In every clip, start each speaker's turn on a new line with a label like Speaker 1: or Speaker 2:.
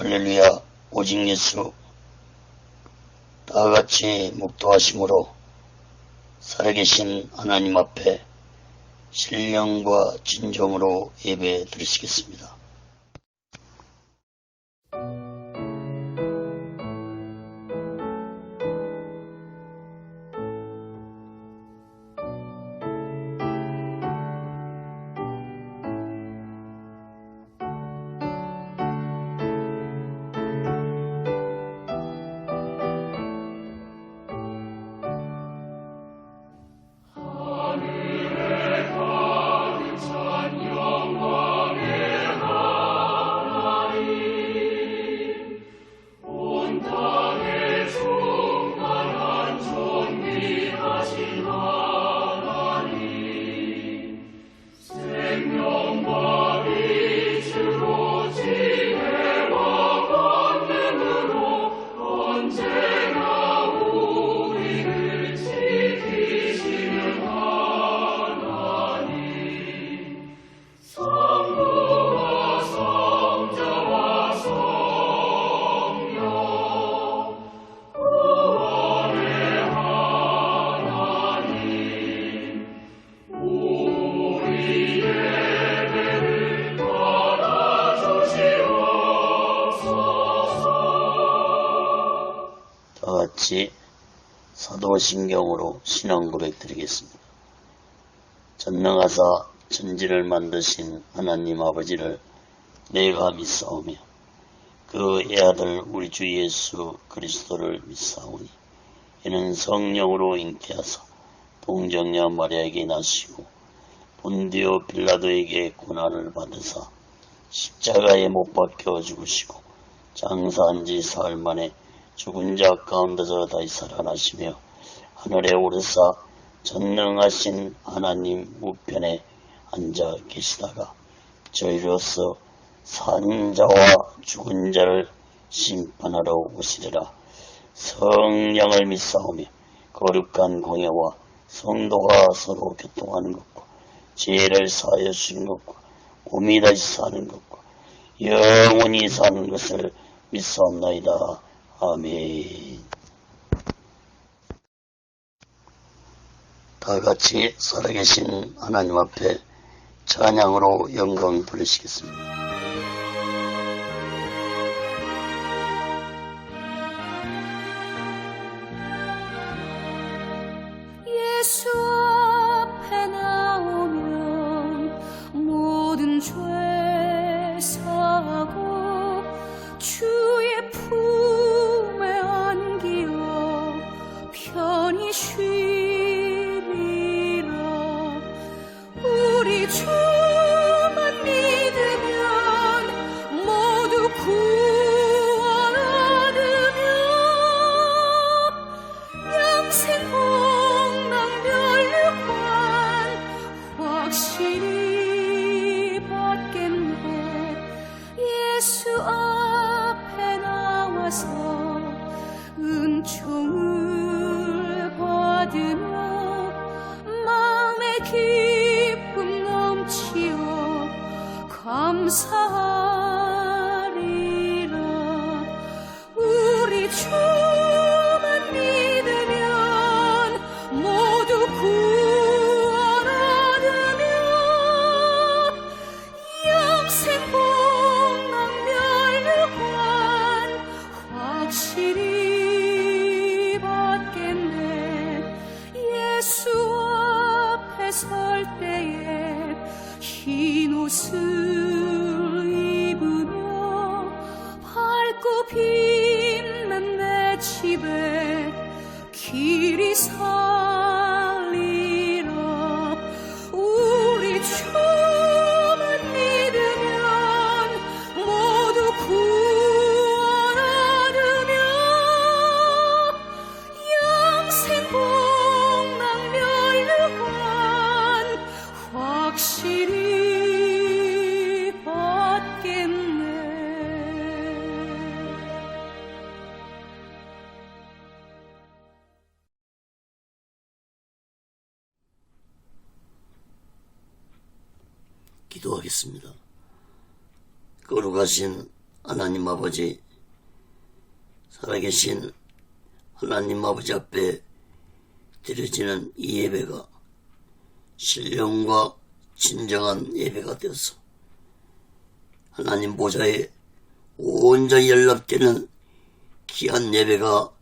Speaker 1: 할렐루야. 오직 예수 다같이 묵도하심으로 살아계신 하나님 앞에 신령과 진정으로 예배 드리시겠습니다. 다같이 사도신경으로 신앙 고백 드리겠습니다. 전능하사 천지를 만드신 하나님 아버지를 내가 믿사오며 그 애아들 우리 주 예수 그리스도를 믿사오니 이는 성령으로 잉태하사 동정녀 마리아에게 나시고 본디오 빌라도에게 고난을 받으사 십자가에 못 박혀 죽으시고 장사한 지 사흘 만에 죽은 자 가운데서 다시 살아나시며 하늘에 오르사 전능하신 하나님 우편에 앉아 계시다가 저희로서 산 자와 죽은 자를 심판하러 오시리라. 성령을 믿사오며 거룩한 공예와 성도가 서로 교통하는 것과 죄를 사하여 주신 것과 몸이 다시 사는 것과 영원히 사는 것을 믿사옵나이다. 아멘. 다같이 살아계신 하나님 앞에 찬양으로 영광 돌리시겠습니다.
Speaker 2: 예수 앞에 나오면 모든 죄 사하고 주의 품에 안기어 편히 쉬리라. 우리 주만 믿으면 모두 구원 얻으며 영생 복락 멸류관 확실히 받겠네. 예수 앞에 나와서 은총을 받으며 마음의 기쁨 넘치어 감사하리라. 우리 주만 믿으면 모두 구원 얻으며 영생 복락 멸류관 확실히 받겠네. 예수 앞에 설 때에 흰 옷을 입으며 밝고 빛난 내 집에 길이 살리라. 우리 주만 믿으면 모두 구원 얻으며 영생 복락 멸류관 확실히 받겠네.
Speaker 1: 기도하겠습니다. 거룩하신 하나님 아버지, 살아계신 하나님 아버지 앞에 드려지는 이 예배가 신령과 진정한 예배가 되어서 하나님 보좌에 온전히 연락되는 귀한 예배가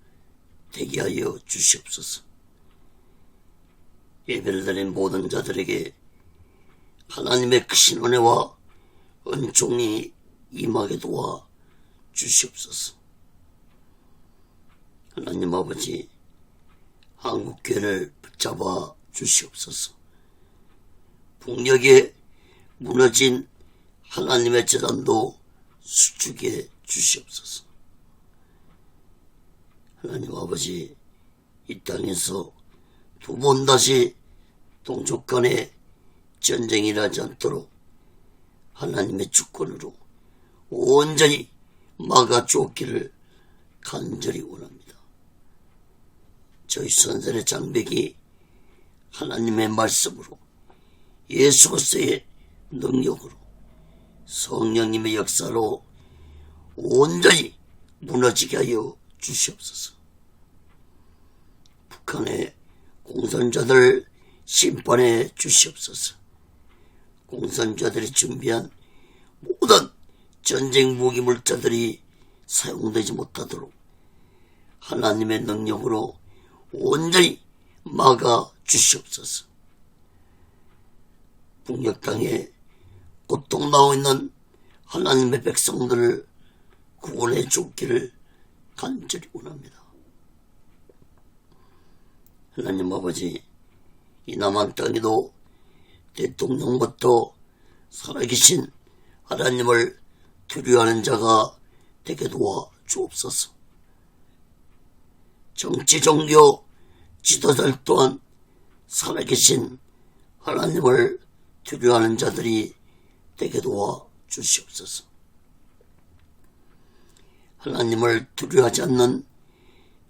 Speaker 1: 되게 하여 주시옵소서. 예배를 드린 모든 자들에게 하나님의 크신 은혜와 은총이 임하게 도와 주시옵소서. 하나님 아버지, 한국교회를 붙잡아 주시옵소서. 북녘에 무너진 하나님의 재단도 수축해 주시옵소서. 하나님 아버지, 이 땅에서 두 번 다시 동족 간에 전쟁이 일어나지 않도록 하나님의 주권으로 온전히 막아주었기를 간절히 원합니다. 저희 선생의 장벽이 하나님의 말씀으로 예수 그리스도의 능력으로 성령님의 역사로 온전히 무너지게 하여 주시옵소서. 북한의 공산자들 심판해 주시옵소서. 공산자들이 준비한 모든 전쟁 무기 물자들이 사용되지 못하도록 하나님의 능력으로 온전히 막아 주시옵소서. 북녘 땅에 고통당하고 있는 하나님의 백성들을 구원해 주기를 간절히 원합니다. 하나님 아버지, 이 남한 땅에도 대통령부터 살아계신 하나님을 두려워하는 자가 되게 도와 주옵소서. 정치, 종교, 지도자들 또한 살아계신 하나님을 두려워하는 자들이 되게 도와 주시옵소서. 하나님을 두려워하지 않는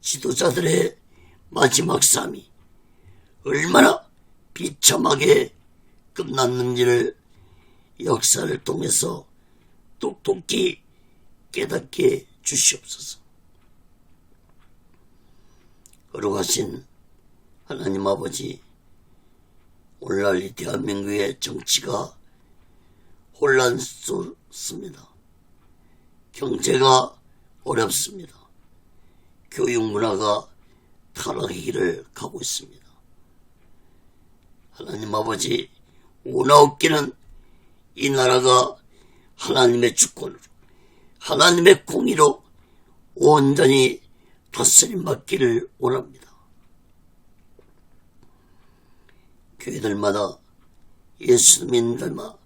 Speaker 1: 지도자들의 마지막 삶이 얼마나 비참하게 끝났는지를 역사를 통해서 똑똑히 깨닫게 주시옵소서. 거룩하신 하나님 아버지, 오늘날 이 대한민국의 정치가 혼란스럽습니다. 경제가 어렵습니다. 교육 문화가 타락의 길을 가고 있습니다. 하나님 아버지, 원하옵기는 이 나라가 하나님의 주권으로, 하나님의 공의로 온전히 다스림 받기를 원합니다. 교회들마다, 예수님들마다,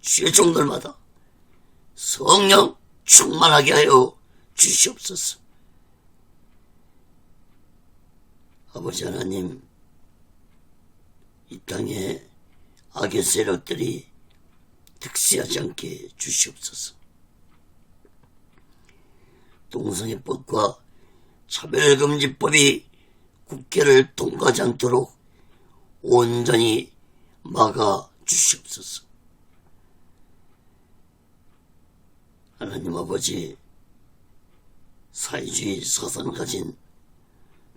Speaker 1: 죄종들마다 성령 충만하게 하여 주시옵소서. 아버지 하나님, 이 땅에 악의 세력들이 득세하지 않게 주시옵소서. 동성애법과 차별금지법이 국회를 통과하지 않도록 온전히 막아 주시옵소서. 하나님 아버지, 사회주의 사상을 가진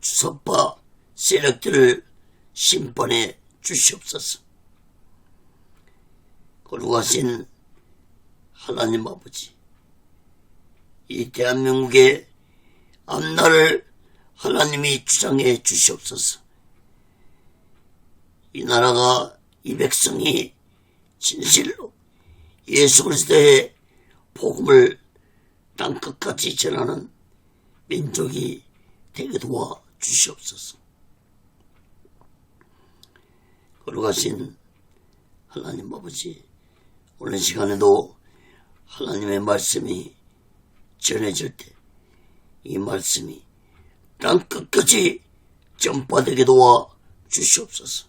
Speaker 1: 주사파 세력들을 심판해 주시옵소서. 거룩하신 하나님 아버지, 이 대한민국의 앞날을 하나님이 주장해 주시옵소서. 이 나라가, 이 백성이 진실로 예수 그리스도의 복음을 땅끝까지 전하는 민족이 되게 도와 주시옵소서. 거룩하신 하나님 아버지, 오늘 시간에도 하나님의 말씀이 전해질 때 이 말씀이 땅끝까지 전파되게 도와 주시옵소서.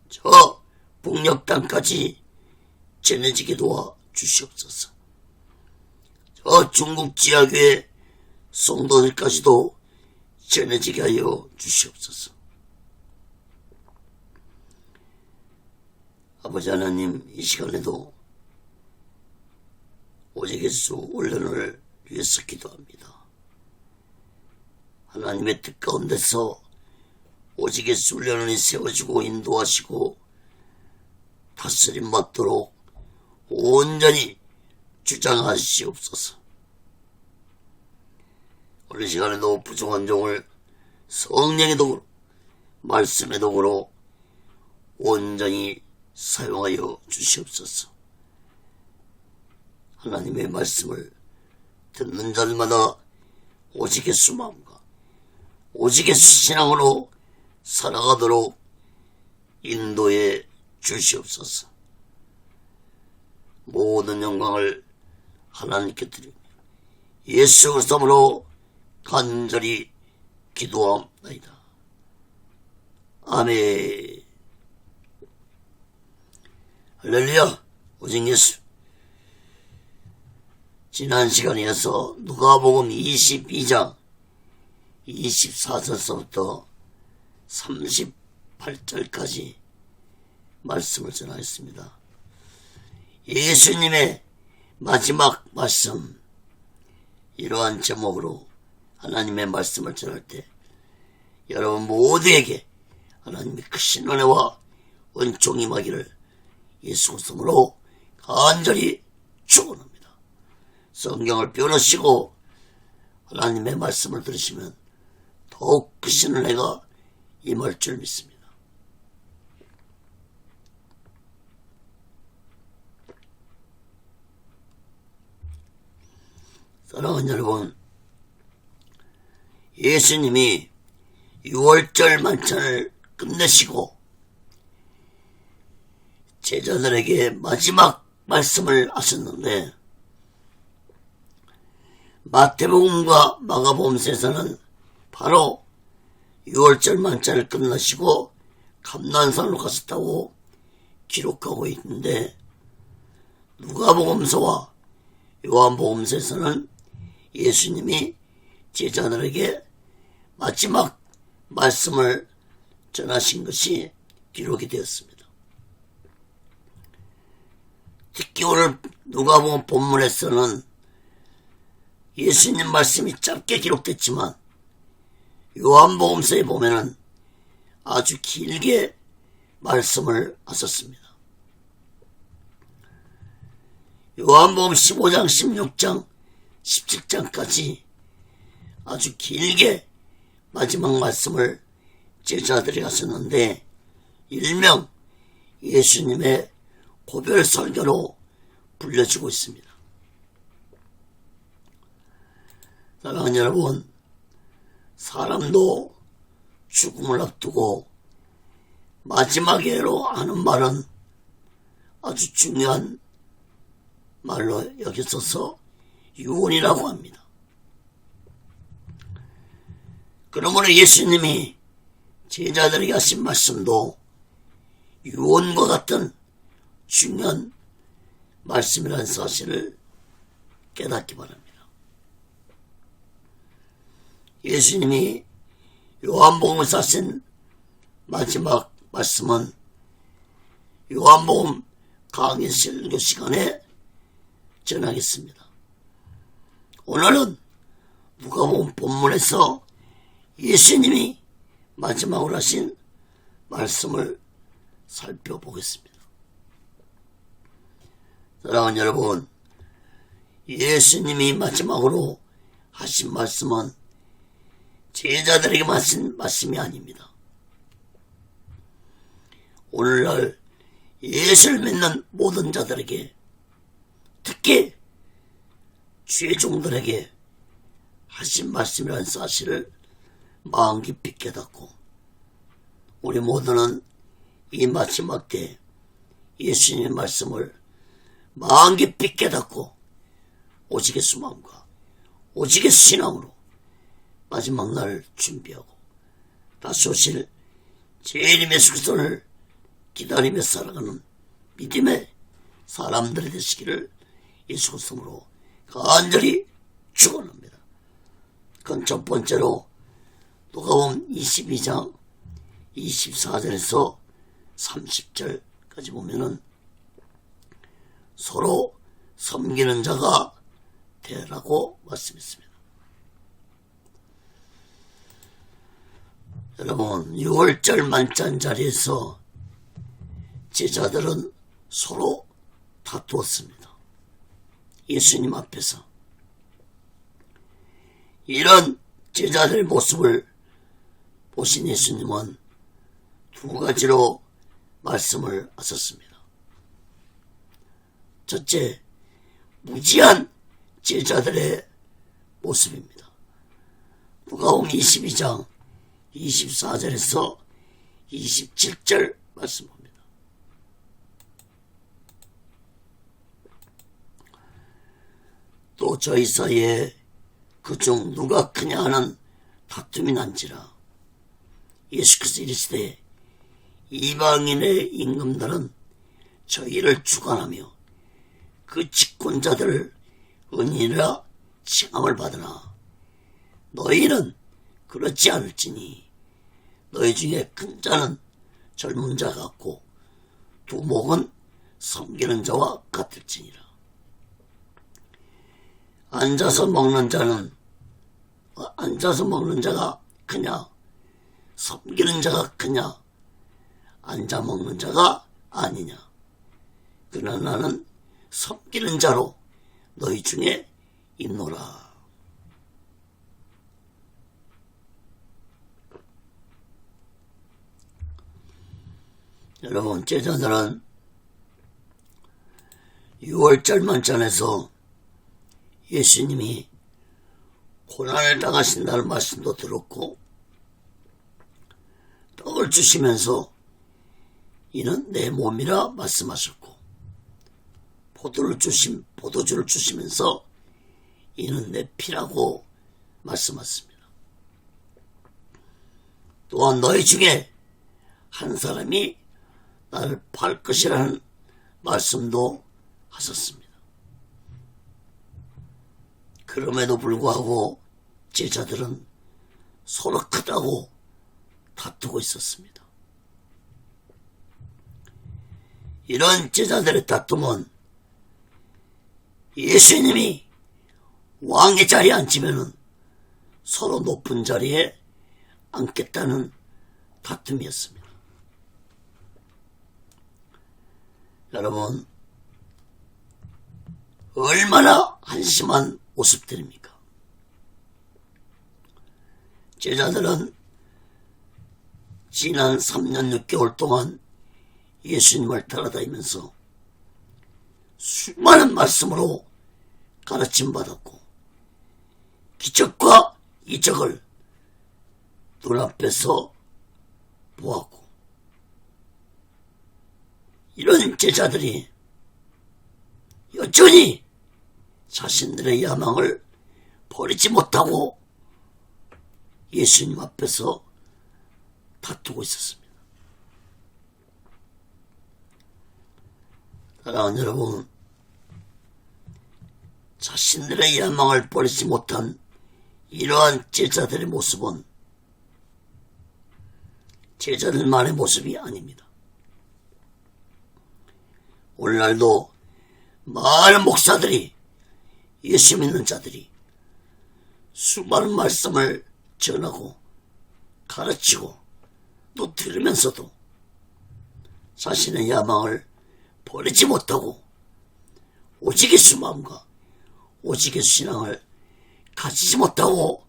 Speaker 1: 저 북녘 땅까지 전해지게 도와 주시옵소서. 저 중국 지하교회 성도들까지도 전해지게 하여 주시옵소서. 아버지 하나님, 이 시간에도 오직 예수 훈련을 위해서 기도합니다. 하나님의 뜻 가운데서 오직 예수 훈련을 세워주고 인도하시고 다스림 받도록 온전히 주장하시옵소서. 오늘 시간에도 부족한 종을 성령의 도구로 말씀의 도구로 온전히 사용하여 주시옵소서. 하나님의 말씀을 듣는 자들마다 오직 예수 마음과 오직 예수 신앙으로 살아가도록 인도해 주시옵소서. 모든 영광을 하나님께 드리며 예수 그리스도로 간절히 기도합니다. 아멘. 할렐루야. 오직 예수. 지난 시간에서 누가복음 22장 24절서부터 38절까지 말씀을 전하였습니다. 예수님의 마지막 말씀, 이러한 제목으로 하나님의 말씀을 전할 때 여러분 모두에게 하나님의 크신 은혜와 은총이 임하기를 예수 그리스도로 간절히 축원합니다. 성경을 펴놓으시고 하나님의 말씀을 들으시면 더욱 크신 은혜가 임할 줄 믿습니다. 사랑하는 여러분, 예수님이 6월절 만찬을 끝내시고 제자들에게 마지막 말씀을 하셨는데 마태복음과 마가복음에서는 바로 6월절 만찬을 끝내시고 감난산으로 가셨다고 기록하고 있는데 누가복음서와 요한복음서에서는 예수님이 제자들에게 마지막 말씀을 전하신 것이 기록이 되었습니다. 특히 오늘 누가복음 본문에서는 예수님 말씀이 짧게 기록됐지만 요한복음서에 보면은 아주 길게 말씀을 하셨습니다. 요한복음 15장, 16장, 17장까지 아주 길게 마지막 말씀을 제자들이 하셨는데 일명 예수님의 고별 설교로 불려지고 있습니다. 사랑하는 여러분, 사람도 죽음을 앞두고 마지막으로 하는 말은 아주 중요한 말로 여기서서 유언이라고 합니다. 그러므로 예수님이 제자들에게 하신 말씀도 유언과 같은 중요한 말씀이라는 사실을 깨닫기 바랍니다. 예수님이 요한복음에서 하신 마지막 말씀은 요한복음 강의 설교 시간에 전하겠습니다. 오늘은 누가복음 본문에서 예수님이 마지막으로 하신 말씀을 살펴보겠습니다. 사랑하는 여러분, 예수님이 마지막으로 하신 말씀은 제자들에게 하신 말씀이 아닙니다. 오늘날 예수를 믿는 모든 자들에게, 특히 죄종들에게 하신 말씀이라는 사실을 마음 깊이 깨닫고 우리 모두는 이 마지막 때 예수님의 말씀을 마음 깊이 깨닫고 오직 예수 마음과 오직 예수 신앙으로 마지막 날 준비하고 다시 오실 주님 예수 그리스도를 기다리며 살아가는 믿음의 사람들이 되시기를 예수 그리스도로 간절히 축원합니다. 그건 첫 번째로 누가복음 22장 24절에서 30절까지 보면은 서로 섬기는 자가 되라고 말씀했습니다. 여러분, 6월절 만찬 자리에서 제자들은 서로 다투었습니다. 예수님 앞에서. 이런 제자들의 모습을 보신 예수님은 두 가지로 말씀을 하셨습니다. 첫째, 무지한 제자들의 모습입니다. 누가복음 22장 24절에서 27절 말씀 봅니다. 또 저희 사이에 그중 누가 크냐 하는 다툼이 난지라. 예수께서 이르시되 이방인의 임금들은 저희를 주관하며 그 집권자들을 은인이라 칭함을 받으나 너희는 그렇지 않을지니 너희 중에 큰 자는 젊은 자 같고 두목은 섬기는 자와 같을지니라. 앉아서 먹는 자가 크냐 섬기는 자가 크냐 앉아 먹는 자가 아니냐. 그러나 나는 섬기는 자로 너희 중에 있노라. 여러분, 제자들은 6월절 만찬에서 예수님이 고난을 당하신다는 말씀도 들었고 떡을 주시면서 이는 내 몸이라 말씀하셨고 포도주를 주시면서 이는 내 피라고 말씀하셨습니다. 또한 너희 중에 한 사람이 나를 팔 것이라는 말씀도 하셨습니다. 그럼에도 불구하고 제자들은 서로 크다고 다투고 있었습니다. 이런 제자들의 다툼은 예수님이 왕의 자리에 앉으면 서로 높은 자리에 앉겠다는 다툼이었습니다. 여러분, 얼마나 한심한 모습들입니까? 제자들은 지난 3년 6개월 동안 예수님을 따라다니면서 수많은 말씀으로 가르침 받았고 기적과 이적을 눈앞에서 보았고, 이런 제자들이 여전히 자신들의 야망을 버리지 못하고 예수님 앞에서 다투고 있었습니다. 사랑하는 여러분, 자신들의 야망을 버리지 못한 이러한 제자들의 모습은 제자들만의 모습이 아닙니다. 오늘날도 많은 목사들이, 예수 믿는 자들이 수많은 말씀을 전하고 가르치고 또 들으면서도 자신의 야망을 버리지 못하고 오직 예수 마음과 오직 예수 신앙을 가지지 못하고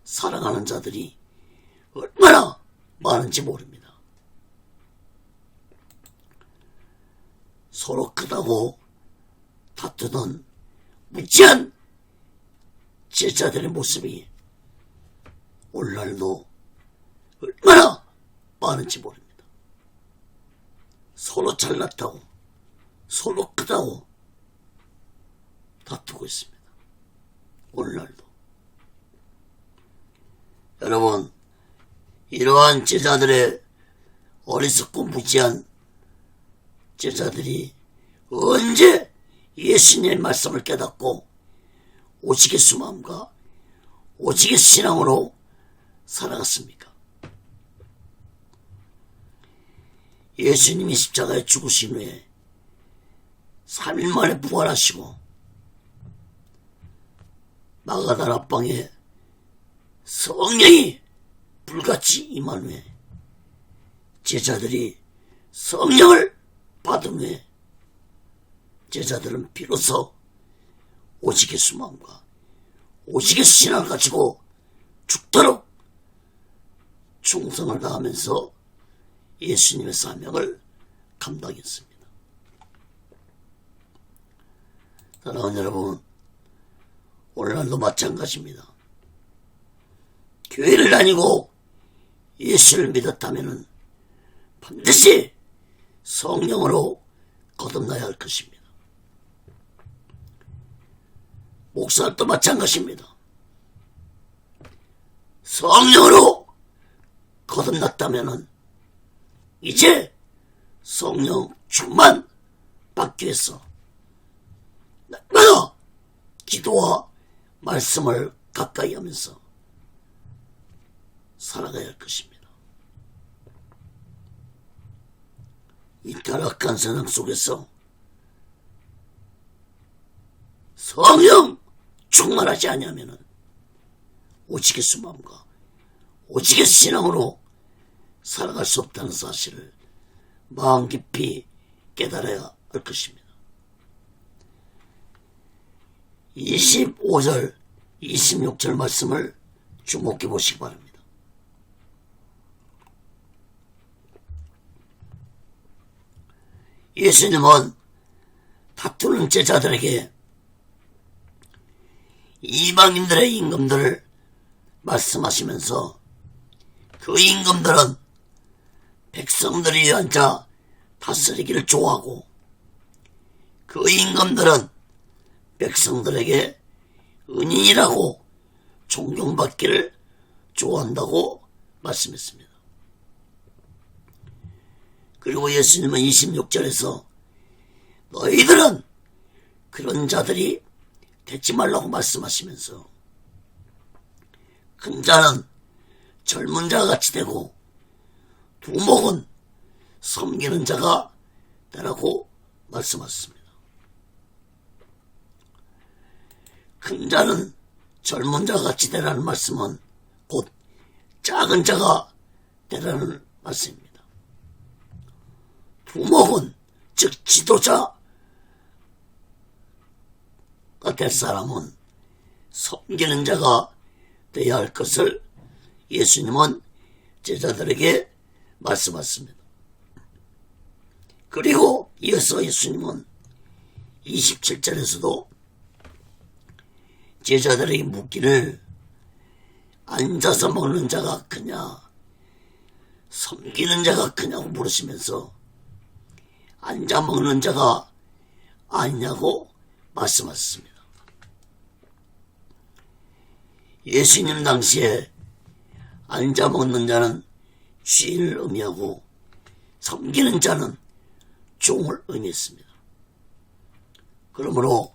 Speaker 1: 살아가는 자들이 얼마나 많은지 모릅니다. 서로 크다고 다투던 무지한 제자들의 모습이 오늘날도 얼마나 많은지 모릅니다. 서로 잘났다고, 서로 크다고 다투고 있습니다. 오늘날도. 여러분, 이러한 제자들의 어리석고 무지한 제자들이 언제 예수님의 말씀을 깨닫고 오직 예수 마음과 오직 예수 신앙으로 살아갔습니까? 예수님이 십자가에 죽으신 후에 3일 만에 부활하시고 마가다라 방에 성령이 불같이 임한 후에 제자들이 성령을 받은 후에 제자들은 비로소 오직의 수마음과 오직의 신앙을 가지고 죽도록 충성을 다하면서 예수님의 사명을 감당했습니다. 사랑하는 여러분, 오늘날도 마찬가지입니다. 교회를 다니고 예수를 믿었다면 반드시 성령으로 거듭나야 할 것입니다. 목사도 마찬가지입니다. 성령으로 거듭났다면 이제 성령 충만 받기 위해서 날마다 기도와 말씀을 가까이 하면서 살아가야 할 것입니다. 이 타락한 세상 속에서 성령 충만하지 아니하면 오직의 수마음과 오직의 신앙으로 살아갈 수 없다는 사실을 마음 깊이 깨달아야 할 것입니다. 25절, 26절 말씀을 주목해 보시기 바랍니다. 예수님은 다투는 제자들에게 이방인들의 임금들을 말씀하시면서 그 임금들은 백성들이 앉아 다스리기를 좋아하고 그 임금들은 백성들에게 은인이라고 존경받기를 좋아한다고 말씀했습니다. 그리고 예수님은 26절에서 너희들은 그런 자들이 되지 말라고 말씀하시면서 큰 자는 젊은 자와 같이 되고 두목은 섬기는 자가 되라고 말씀하셨습니다. 큰 자는 젊은 자와 같이 되라는 말씀은 곧 작은 자가 되라는 말씀입니다. 두목은 즉 지도자가 될 사람은 섬기는 자가 되어야 할 것을 예수님은 제자들에게 말씀하셨습니다. 그리고 이어서 예수님은 27절에서도 제자들에게 묻기를 앉아서 먹는 자가 크냐 섬기는 자가 크냐고 물으시면서 앉아 먹는 자가 아니냐고 말씀하셨습니다. 예수님 당시에 앉아 먹는 자는 주인을 의미하고 섬기는 자는 종을 의미했습니다. 그러므로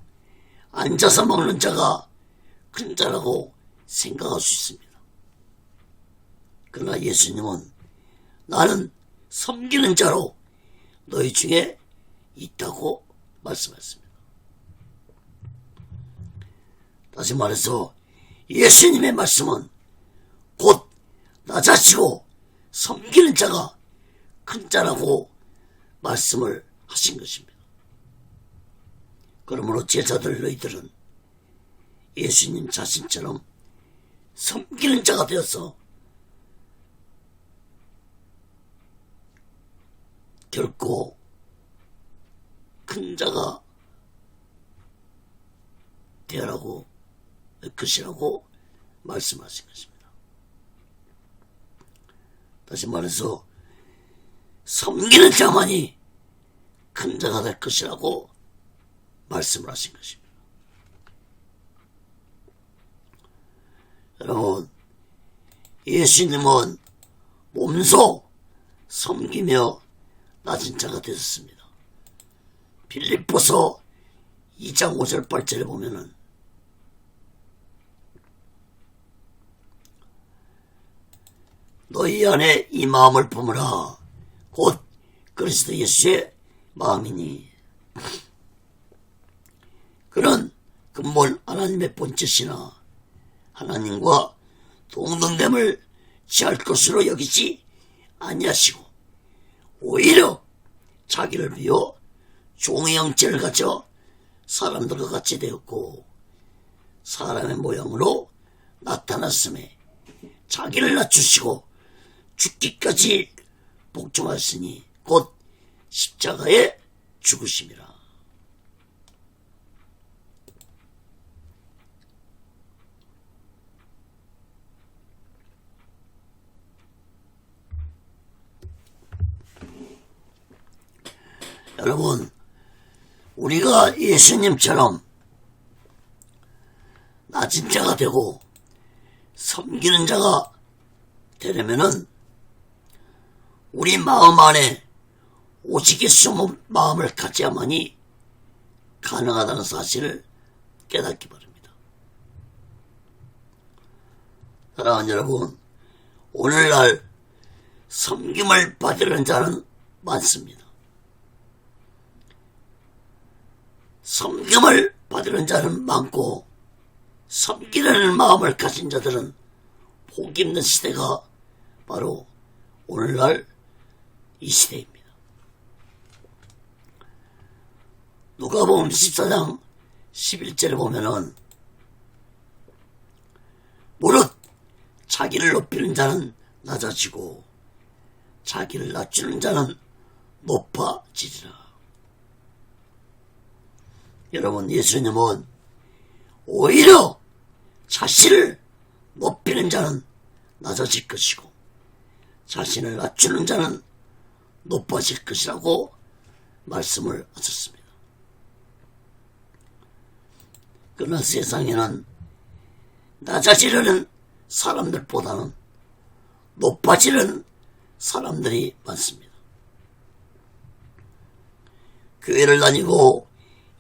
Speaker 1: 앉아서 먹는 자가 큰 자라고 생각할 수 있습니다. 그러나 예수님은 나는 섬기는 자로 너희 중에 있다고 말씀하셨습니다. 다시 말해서 예수님의 말씀은 곧 낮아지고 섬기는 자가 큰 자라고 말씀을 하신 것입니다. 그러므로 제자들 너희들은 예수님 자신처럼 섬기는 자가 되어서 결코 큰 자가 되라고 것이라고 말씀하신 것입니다. 다시 말해서 섬기는 자만이 큰 자가 될 것이라고 말씀을 하신 것입니다. 여러분, 예수님은 몸소 섬기며 낮은 자가 되셨습니다. 빌립보서 2장 5절 8절에 보면은 너희 안에 이 마음을 품으라 곧 그리스도 예수의 마음이니 그는 근본 하나님의 본체시나 하나님과 동등됨을 취할 것으로 여기지 아니하시고 오히려 자기를 비워 종의 형체를 가져 사람들과 같이 되었고 사람의 모양으로 나타났음에 자기를 낮추시고 죽기까지 복종하였으니 곧 십자가에 죽으심이라. 여러분, 우리가 예수님처럼 낮은 자가 되고 섬기는 자가 되려면은 우리 마음 안에 오직 예수의 마음을 가져야만이 가능하다는 사실을 깨닫기 바랍니다. 사랑하는 여러분, 오늘날 섬김을 받으려는 자는 많습니다. 섬김을 받으려는 자는 많고 섬기려는 마음을 가진 자들은 복이 있는 시대가 바로 오늘날 이 시대입니다. 누가복음 14장 11절에 보면은 무릇 자기를 높이는 자는 낮아지고 자기를 낮추는 자는 높아지리라. 여러분, 예수님은 오히려 자신을 높이는 자는 낮아질 것이고 자신을 낮추는 자는 높아질 것이라고 말씀을 하셨습니다. 그러나 세상에는 낮아지려는 사람들보다는 높아지려는 사람들이 많습니다. 교회를 다니고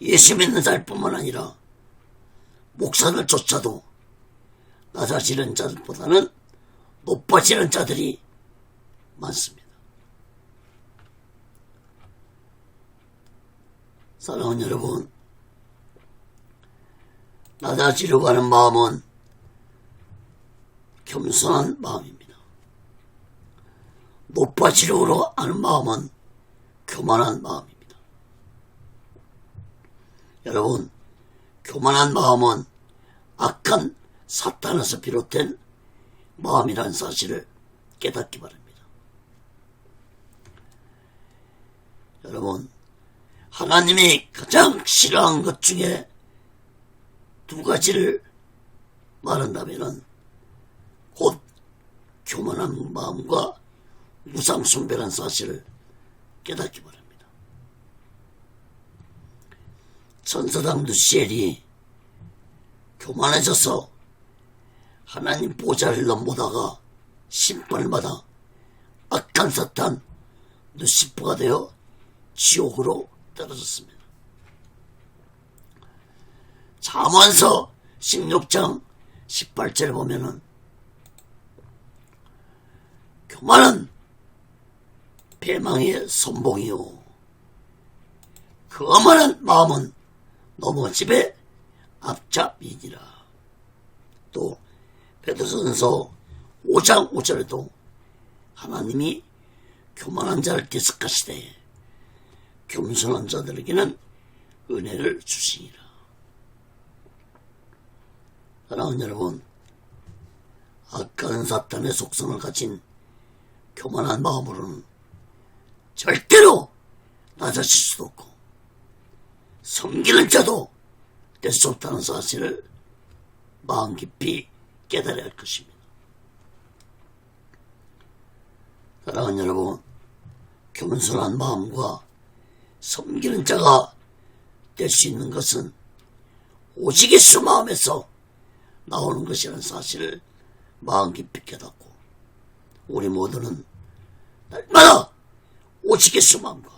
Speaker 1: 예수 믿는 자뿐만 아니라 목사들조차도 낮아지는 자들보다는 높아지는 자들이 많습니다. 사랑하는 여러분, 낮아지려고 하는 마음은 겸손한 마음입니다. 높아지려고 하는 마음은 교만한 마음입니다. 여러분, 교만한 마음은 악한 사탄에서 비롯된 마음이라는 사실을 깨닫기 바랍니다. 여러분, 하나님이 가장 싫어하는 것 중에 두 가지를 말한다면 곧 교만한 마음과 우상 숭배라는 사실을 깨닫기 바랍니다. 천사장 누시엘이 교만해져서 하나님 보좌를 넘보다가 심판을 받아 악한 사탄 누시퍼가 되어 지옥으로 떨어졌습니다. 잠언서 16장 18절에 보면은 교만은 배망의 선봉이요 거만한 마음은 넘어집에 앞잡이니라. 또 베드로전서 5장 5절에도 하나님이 교만한 자를 대적하시되 겸손한 자들에게는 은혜를 주시니라. 사랑하는 여러분, 악한 사탄의 속성을 가진 교만한 마음으로는 절대로 낮아질 수도 없고 섬기는 자도 될 수 없다는 사실을 마음 깊이 깨달아야 할 것입니다. 사랑하는 여러분, 겸손한 마음과 섬기는 자가 될 수 있는 것은 오직 예수 마음에서 나오는 것이라는 사실을 마음 깊이 깨닫고 우리 모두는 날마다 오직 예수 마음과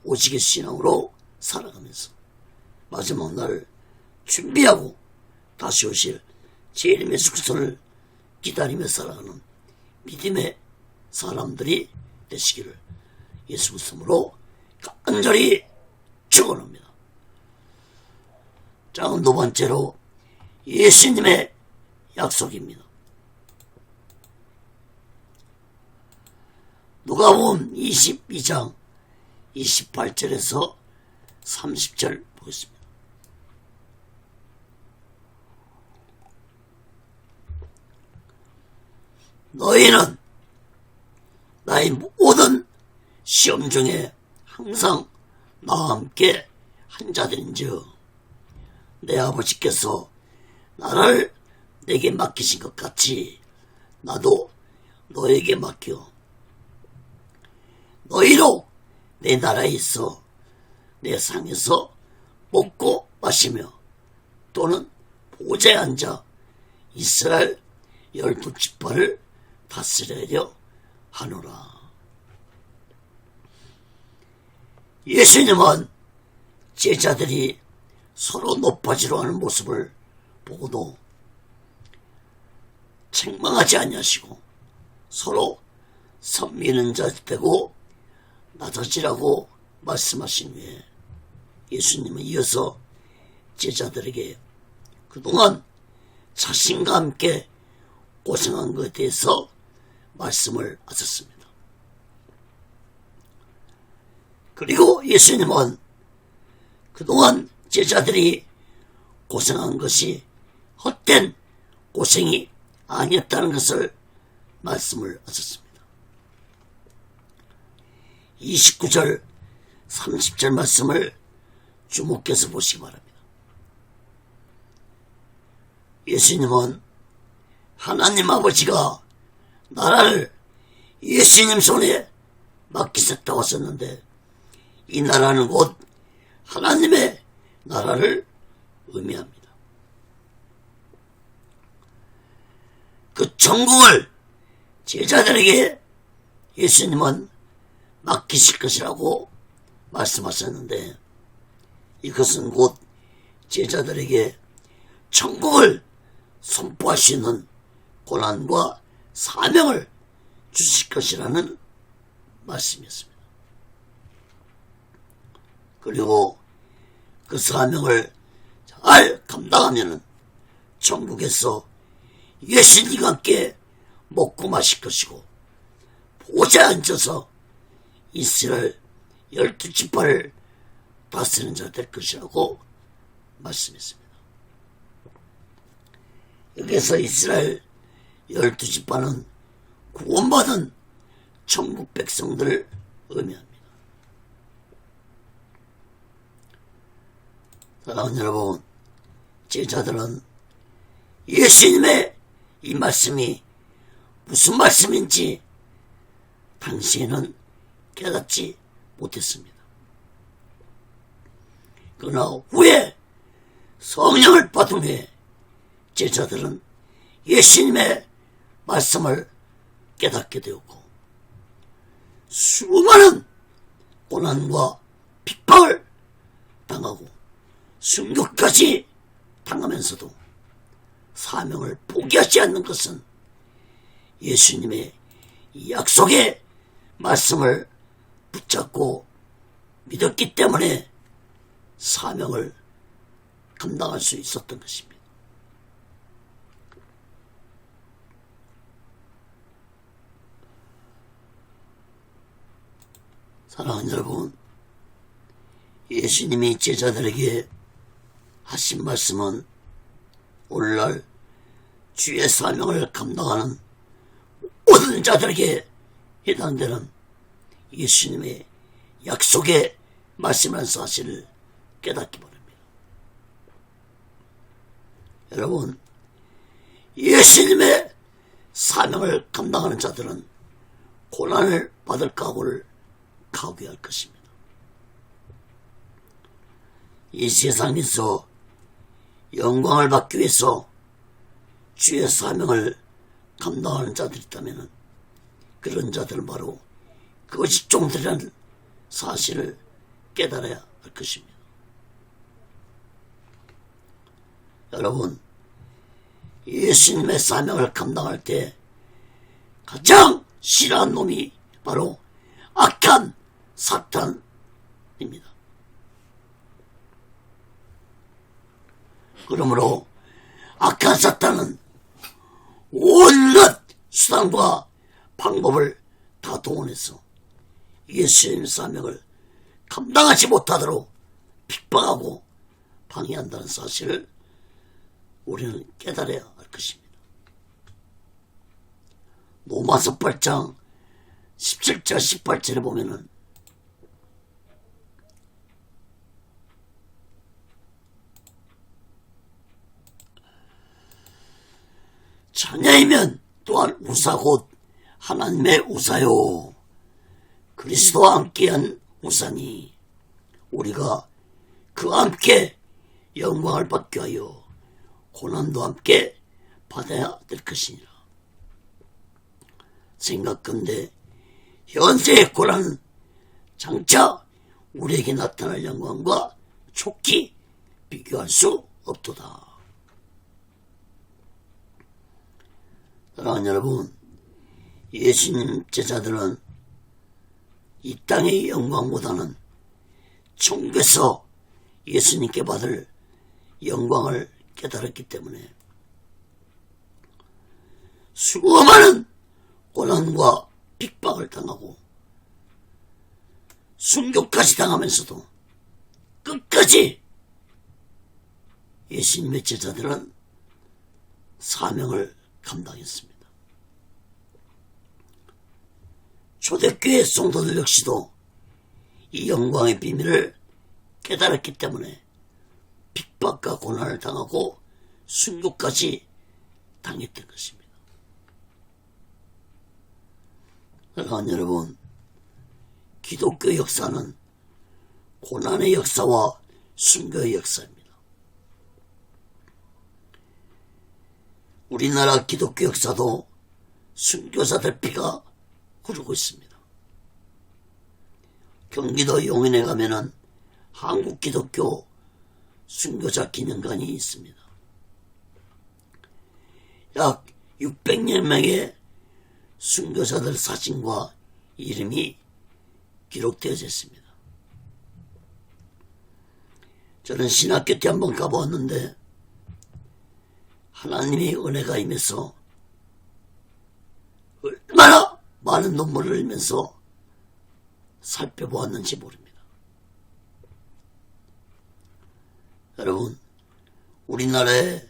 Speaker 1: 오직 예수 신앙으로 살아가면서 마지막 날을 준비하고 다시 오실 주님 예수 그리스도를 기다리며 살아가는 믿음의 사람들이 되시기를 예수 그리스도로 간절히 축원합니다. 자, 두 번째로 예수님의 약속입니다. 누가복음 22장 28절에서 30절 보겠습니다. 너희는 나의 모든 시험 중에 항상 나와 함께 한 자들인즉 내 아버지께서 나를 내게 맡기신 것 같이 나도 너에게 맡겨 너희로 내 나라에 있어 내 상에서 먹고 마시며 또는 보좌에 앉아 이스라엘 12지파를 다스리려 하노라. 예수님은 제자들이 서로 높아지려 하는 모습을 보고도 책망하지 아니하시고 서로 선미는 자 되고 낮아지라고 말씀하신 후에 예수님은 이어서 제자들에게 그동안 자신과 함께 고생한 것에 대해서 말씀을 하셨습니다. 그리고 예수님은 그동안 제자들이 고생한 것이 헛된 고생이 아니었다는 것을 말씀을 하셨습니다. 29절 30절 말씀을 주목해서 보시기 바랍니다. 예수님은 하나님 아버지가 나라를 예수님 손에 맡기셨다고 하셨는데 이 나라는 곧 하나님의 나라를 의미합니다. 그 천국을 제자들에게 예수님은 맡기실 것이라고 말씀하셨는데 이것은 곧 제자들에게 천국을 선포할 수 있는 고난과 사명을 주실 것이라는 말씀이었습니다. 그리고 그 사명을 잘 감당하면 천국에서 예수님과 함께 먹고 마실 것이고 보좌에 앉아서 이스라엘 12지파를 다스리는 자 될 것이라고 말씀했습니다. 여기서 이스라엘 12지파는 구원받은 천국 백성들을 의미합니다. 사랑하는 여러분, 제자들은 예수님의 이 말씀이 무슨 말씀인지 당시에는 깨닫지 못했습니다. 그러나 후에 성령을 받은 후에 제자들은 예수님의 말씀을 깨닫게 되었고 수많은 고난과 핍박을 당하고 순교까지 당하면서도 사명을 포기하지 않는 것은 예수님의 약속의 말씀을 붙잡고 믿었기 때문에 사명을 감당할 수 있었던 것입니다. 사랑하는 여러분, 예수님이 제자들에게 하신 말씀은 오늘날 주의 사명을 감당하는 모든 자들에게 해당되는 예수님의 약속의 말씀이라는 사실을 깨닫기 바랍니다. 여러분, 예수님의 사명을 감당하는 자들은 고난을 받을 각오를 각오해야 할 것입니다. 이 세상에서 영광을 받기 위해서 주의 사명을 감당하는 자들이 있다면 그런 자들은 바로 거짓 종들이라는 사실을 깨달아야 할 것입니다. 여러분, 예수님의 사명을 감당할 때 가장 싫어하는 놈이 바로 악한 사탄입니다. 그러므로 악한 사탄은 온갖 수단과 방법을 다 동원해서 예수님의 사명을 감당하지 못하도록 핍박하고 방해한다는 사실을 우리는 깨달아야 할 것입니다. 로마서 8장 17절 18절에 보면은 자녀이면 또한 우사 곧 하나님의 우사요 그리스도와 함께한 우사니 우리가 그와 함께 영광을 받게 하여 고난도 함께 받아야 될 것이니라. 생각건대 현재의 고난은 장차 우리에게 나타날 영광과 촉히 비교할 수 없도다. 사랑하는 여러분, 예수님 제자들은 이 땅의 영광보다는 천국에서 예수님께 받을 영광을 깨달았기 때문에 수많은 고난과 핍박을 당하고 순교까지 당하면서도 끝까지 예수님의 제자들은 사명을 감당했습니다. 초대교회 성도들 역시도 이 영광의 비밀을 깨달았기 때문에 핍박과 고난을 당하고 순교까지 당했던 것입니다. 사랑하는 여러분, 기독교 역사는 고난의 역사와 순교의 역사입니다. 우리나라 기독교 역사도 순교자들 피가 흐르고 있습니다. 경기도 용인에 가면은 한국 기독교 순교자 기념관이 있습니다. 약 600여 명의 순교자들 사진과 이름이 기록되어져 있습니다. 저는 신학교 때 한번 가보았는데 하나님의 은혜가 임해서 얼마나 많은 눈물을 흘리면서 살펴보았는지 모릅니다. 여러분, 우리나라에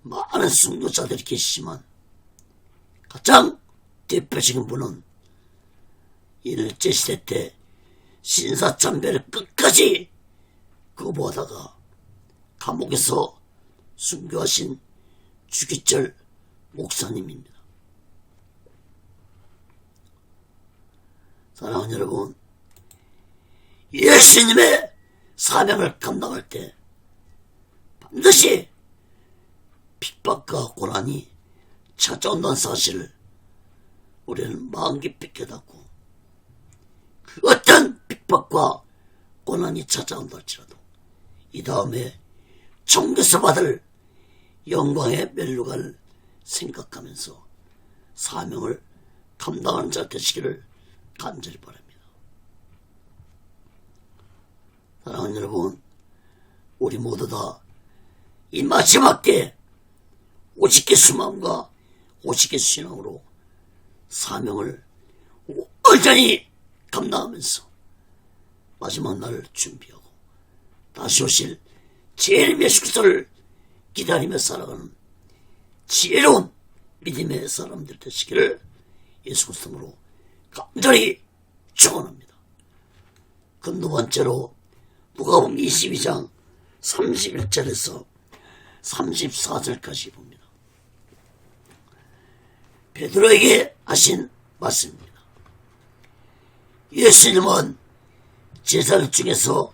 Speaker 1: 많은 순교자들이 계시지만 가장 대표적인 분은 일제시대 때 신사참배를 끝까지 거부하다가 감옥에서 순교하신 주기철 목사님입니다. 사랑하는 여러분, 예수님의 사명을 감당할 때 반드시 핍박과 고난이 찾아온다는 사실을 우리는 마음 깊이 깨닫고 그 어떤 핍박과 고난이 찾아온다 할지라도 이 다음에 천국에서 받을 영광의 멸류관을 생각하면서 사명을 감당하는 자 되시기를 간절히 바랍니다. 사랑하는 여러분, 우리 모두 다 이 마지막 때 오직 예수 마음과 오직 예수 신앙으로 사명을 온전히 감당하면서 마지막 날을 준비하고 다시 오실 주님 예수 그리스도를 기다리며 살아가는 지혜로운 믿음의 사람들 되시기를 예수 그리스도로 간절히 축원합니다. 그럼 두 번째로 누가복음 22장 31절에서 34절까지 봅니다. 베드로에게 하신 말씀입니다. 예수님은 제자들 중에서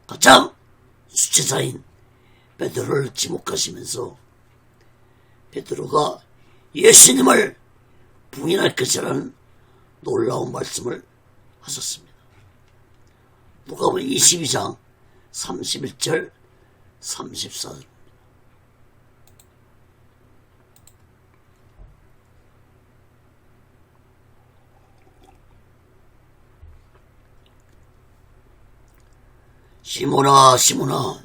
Speaker 1: 가장 수제자인 베드로를 지목하시면서 베드로가 예수님을 부인할 것이라는 놀라운 말씀을 하셨습니다. 누가복음 22장 31절 34절 시몬아 시몬아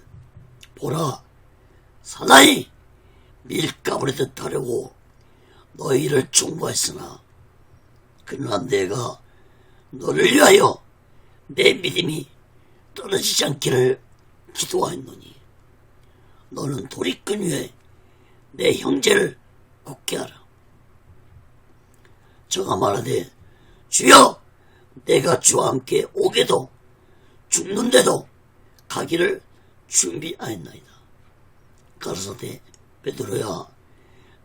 Speaker 1: 보라 사단이 밀가부리듯 하려고 너희를 충고했으나 그러나 내가 너를 위하여 내 믿음이 떨어지지 않기를 기도하였노니 너는 돌이킨 후에 내 형제를 굳게 하라. 저가 말하되 주여 내가 주와 함께 오게도 죽는데도 가기를 준비하였나이다. 가로사대 베드로야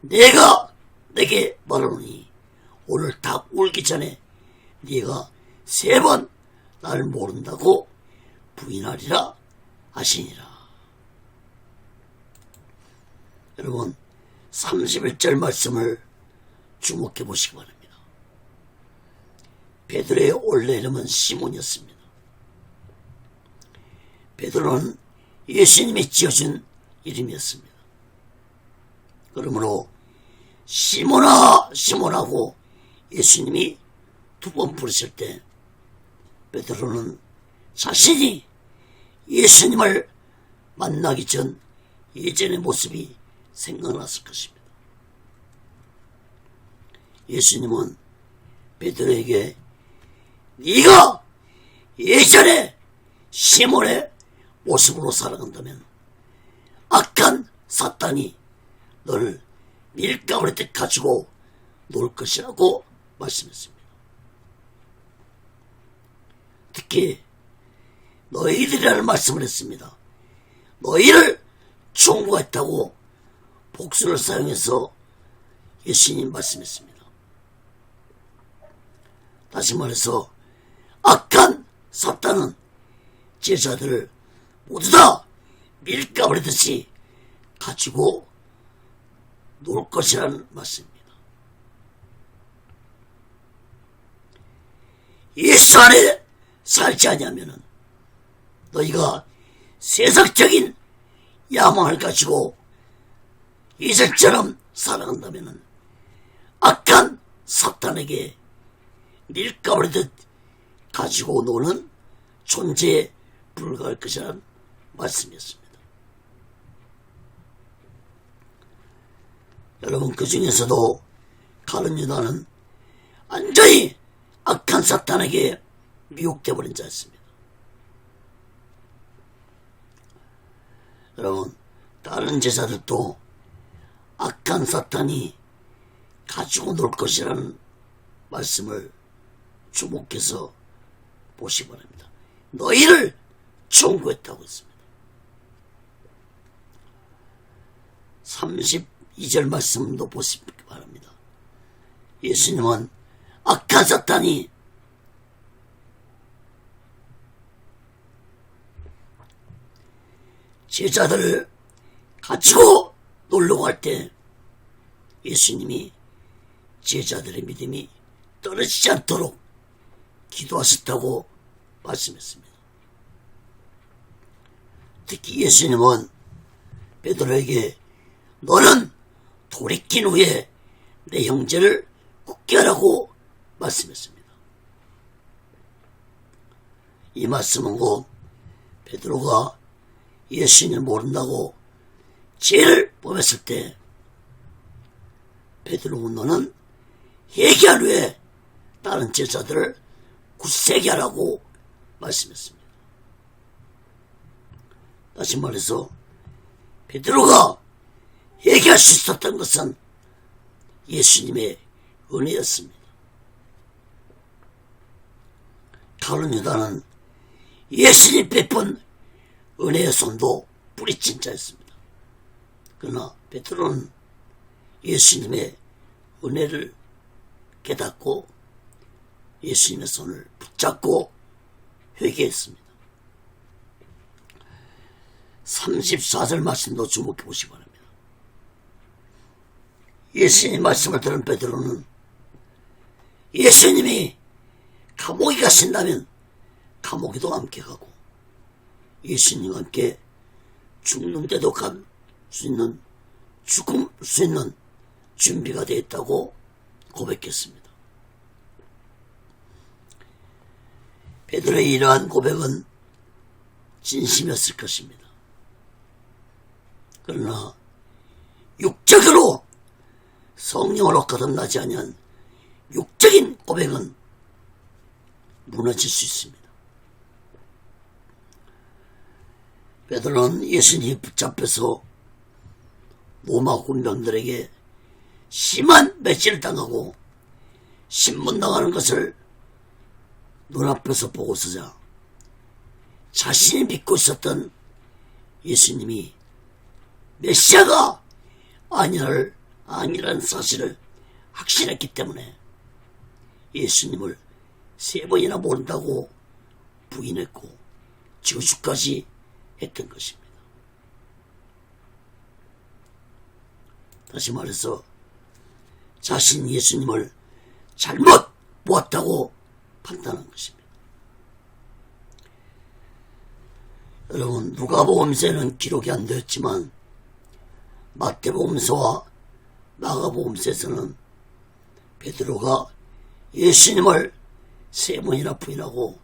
Speaker 1: 내가 내게 말하노니 오늘 닭 울기 전에 네가 3번 나를 모른다고 부인하리라 하시니라. 여러분 31절 말씀을 주목해 보시기 바랍니다. 베드로의 원래 이름은 시몬이었습니다. 베드로는 예수님이 지어준 이름이었습니다. 그러므로 시몬아 시몬하고 예수님이 2번 부르실 때 베드로는 자신이 예수님을 만나기 전 예전의 모습이 생각났을 것입니다. 예수님은 베드로에게 네가 예전에 시몬의 모습으로 살아간다면 악한 사탄이 너를 밀가루에 가지고 놀 것이라고 말씀했습니다. 특히 너희들이라는 말씀을 했습니다. 너희를 충고했다고 복수를 사용해서 예수님 말씀했습니다. 다시 말해서 악한 사탄은 제자들을 모두 다 밀가루듯이 가지고 놀 것이라는 말씀입니다. 예수 안에 살지 아니하면은 너희가 세상적인 야망을 가지고 이슬처럼 살아간다면은 악한 사탄에게 밀가루듯 가지고 노는 존재에 불과할 것이라는 말씀이었습니다. 여러분 그 중에서도 가룟 유다는 완전히 악한 사탄에게 미혹되어버린 자였습니다. 여러분 다른 제자들도 악한 사탄이 가지고 놀 것이라는 말씀을 주목해서 보시기 바랍니다. 너희를 충고했다고 했습니다. 32절 말씀도 보시기 바랍니다. 예수님은 악한 사탄이 제자들을 가지고 놀려고 할 때 예수님이 제자들의 믿음이 떨어지지 않도록 기도하셨다고 말씀했습니다. 특히 예수님은 베드로에게 너는 돌이킨 후에 내 형제를 굳게 하라고 말씀했습니다. 이 말씀은 곧 베드로가 예수님을 모른다고 죄를 범했을 때 베드로는 너는 회개한 후에 다른 제자들을 굳세게 하라고 말씀했습니다. 다시 말해서 베드로가 회개할 수 있었던 것은 예수님의 은혜였습니다. 가룟 유다는 예수님 베푼 은혜의 손도 뿌리친 자였습니다. 그러나 베드로는 예수님의 은혜를 깨닫고 예수님의 손을 붙잡고 회개했습니다. 34절 말씀도 주목해 보시기 바랍니다. 예수님 말씀을 들은 베드로는 예수님이 감옥에 가신다면 감옥에도 함께 가고 예수님과 함께 죽는데도 갈 수 있는 죽을 수 있는 준비가 되어 있다고 고백했습니다. 베드로의 이러한 고백은 진심이었을 것입니다. 그러나 육적으로 성령으로 거듭나지 아니한 육적인 고백은 무너질 수 있습니다. 베드로는 예수님이 붙잡혀서 로마 군병들에게 심한 매질을 당하고 신문당하는 것을 눈앞에서 보고 서자 자신이 믿고 있었던 예수님이 메시아가 아니라는 사실을 확신했기 때문에 예수님을 3번이나 모른다고 부인했고 저주까지 했던 것입니다. 다시 말해서 자신이 예수님을 잘못 보았다고 판단한 것입니다. 여러분, 누가복음서에는 기록이 안 되었지만 마태복음서와 마가복음서에서는 베드로가 예수님을 3번이나 부인하고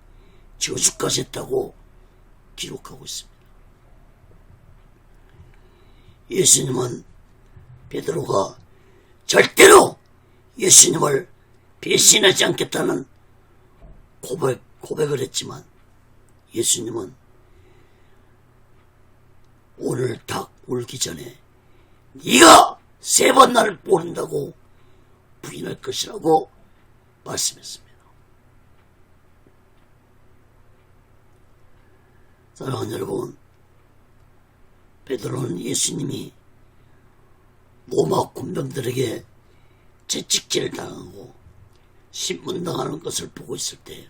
Speaker 1: 저주까지 했다고 기록하고 있습니다. 예수님은 베드로가 절대로 예수님을 배신하지 않겠다는 고백을 했지만 예수님은 오늘 닭 울기 전에 네가 3번 나를 모른다고 부인할 것이라고 말씀했습니다. 사랑하는 여러분, 베드로는 예수님이 로마 군병들에게 채찍질을 당하고 신문당하는 것을 보고 있을 때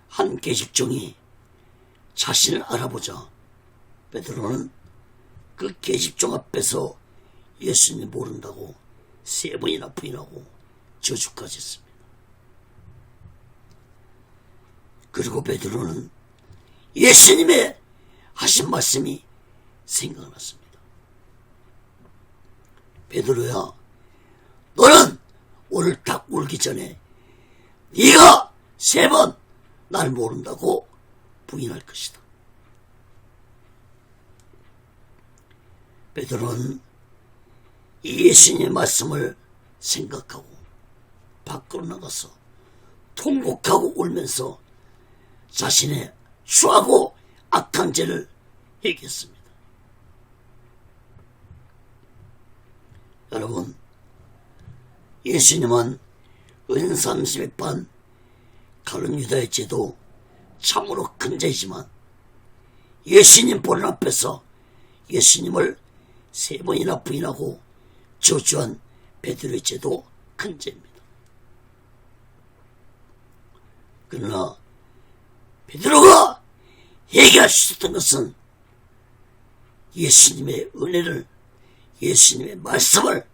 Speaker 1: 한 계집종이 자신을 알아보자 베드로는 그 계집종 앞에서 예수님 모른다고 3번이나 부인하고 저주까지 했습니다. 그리고 베드로는 예수님의 하신 말씀이 생각났습니다. 베드로야, 너는 오늘 닭 울기 전에 네가 3번 날 모른다고 부인할 것이다. 베드로는 이 예수님의 말씀을 생각하고 밖으로 나가서 통곡하고 울면서 자신의 추하고 악한 죄를 얘기했습니다. 여러분, 예수님은 은삼십의 반 가룟 유다의 죄도 참으로 큰 죄이지만 예수님 보는 앞에서 예수님을 3번이나 부인하고 저주한 베드로의 죄도 큰 죄입니다. 그러나 베드로가 얘기할 수 있었던 것은 예수님의 은혜를, 예수님의 말씀을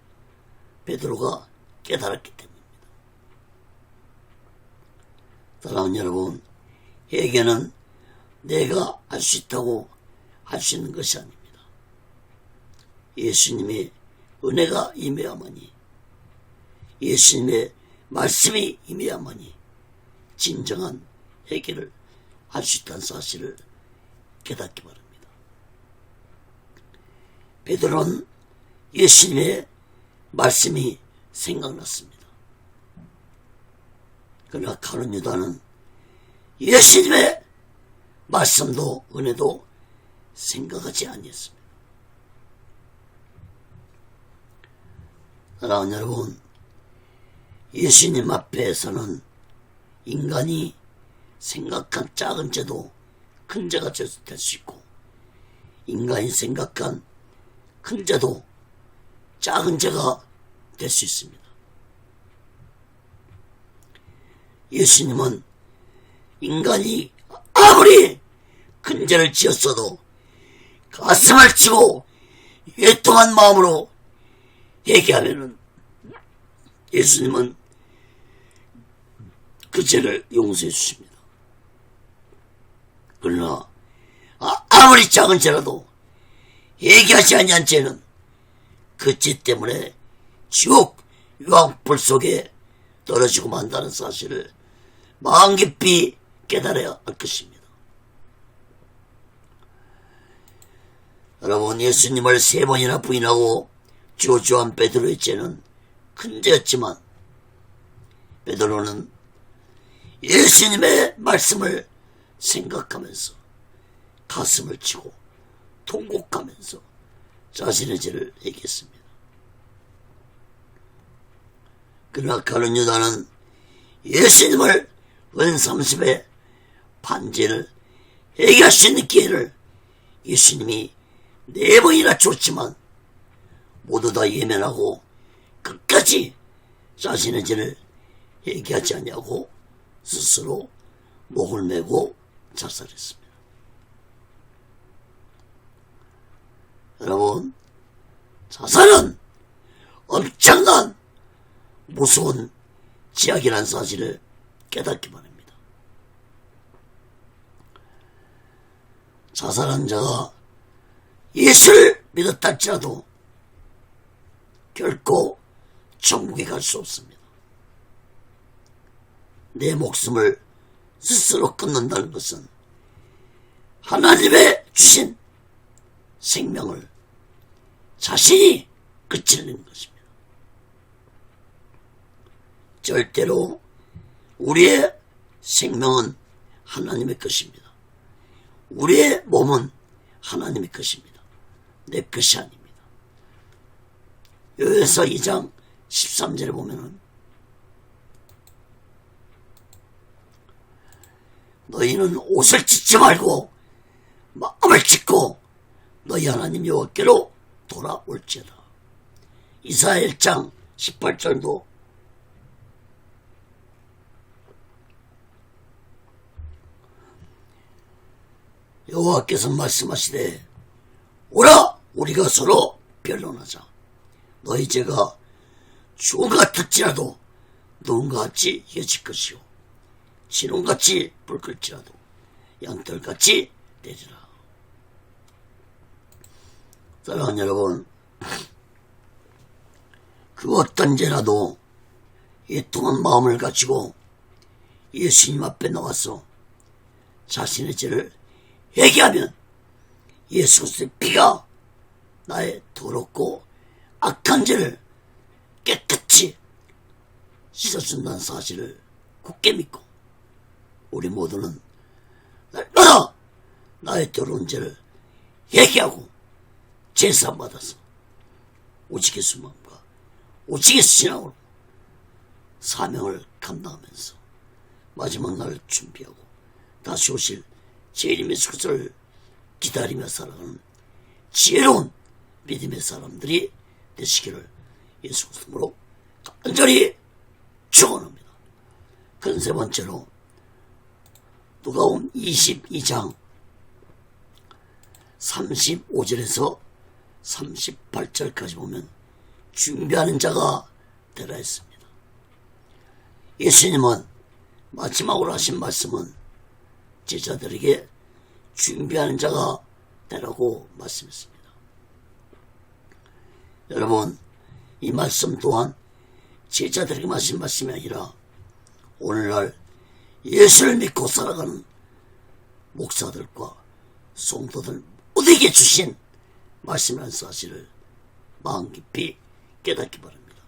Speaker 1: 베드로가 깨달았기 때문입니다. 사랑하는 여러분, 회개는 내가 할 수 있다고 할 수 있는 것이 아닙니다. 예수님의 은혜가 임해야만이, 예수님의 말씀이 임해야만이 진정한 회개를 할 수 있다는 사실을 깨닫기 바랍니다. 베드로는 예수님의 말씀이 생각났습니다. 그러나 가룟 유다는 예수님의 말씀도 은혜도 생각하지 아니했습니다. 사랑하는 여러분, 예수님 앞에서는 인간이 생각한 작은 죄도 큰 죄가 될 수 있고, 인간이 생각한 큰 죄도 작은 죄가 될 수 있습니다. 예수님은 인간이 아무리 큰 죄를 지었어도 가슴을 치고 회통한 마음으로 회개하면은 예수님은 그 죄를 용서해 주십니다. 그러나 아무리 작은 죄라도 회개하지 아니한 죄는 그 죄 때문에 지옥 유황불 속에 떨어지고 만다는 사실을 마음 깊이 깨달아야 할 것입니다. 여러분, 예수님을 3번이나 부인하고 주저한 베드로의 죄는 큰 죄였지만 베드로는 예수님의 말씀을 생각하면서 가슴을 치고 통곡하면서 자신의 죄를 얘기했습니다. 그러나 가룟 유다는 예수님을 은 30의 반죄를 얘기할 수 있는 기회를 예수님이 4번이나 줬지만 모두 다 예면하고 끝까지 자신의 죄를 얘기하지 않냐고 스스로 목을 메고 자살했습니다. 여러분, 자살은 엄청난 무서운 지약이라는 사실을 깨닫기 바랍니다. 자살한 자가 예수를 믿었다 할지라도 결코 천국에 갈 수 없습니다. 내 목숨을 스스로 끊는다는 것은 하나님의 주신 생명을 자신이 그치는 것입니다. 절대로 우리의 생명은 하나님의 것입니다. 우리의 몸은 하나님의 것입니다. 내 것이 아닙니다. 요에서 2장 13절에 보면은 너희는 옷을 찢지 말고 마음을 찢고 너희 하나님 여호와께로 돌아올지어다. 이사야 1장 18절도 여호와께서 말씀하시되 오라 우리가 서로 변론하자. 너희 죄가 주홍 같을지라도 누군가같이 이어질 것이요 진홍같이 붉을지라도 양털같이 되리라. 사랑하는 여러분, 그 어떤 죄라도 애통한 마음을 가지고 예수님 앞에 나와서 자신의 죄를 회개하면 예수 그리스도의 피가 나의 더럽고 악한 죄를 깨끗이 씻어준다는 사실을 굳게 믿고 우리 모두는 날마다 나의 더러운 죄를 회개하고 제사함 받아서 오직 예수 마음과 오직 예수 신앙으로 사명을 감당하면서 마지막 날을 준비하고 다시 오실 주님 예수 그리스도를 기다리며 살아가는 지혜로운 믿음의 사람들이 되시기를 예수 그리스도로 간절히 축원합니다. 그런 세 번째로 누가복음 22장 35절에서 38절까지 보면 준비하는 자가 되라 했습니다. 예수님은 마지막으로 하신 말씀은 제자들에게 준비하는 자가 되라고 말씀했습니다. 여러분, 이 말씀 또한 제자들에게 하신 말씀이 아니라 오늘날 예수를 믿고 살아가는 목사들과 성도들 모두에게 주신 말씀이라는 사실을 마음 깊이 깨닫기 바랍니다.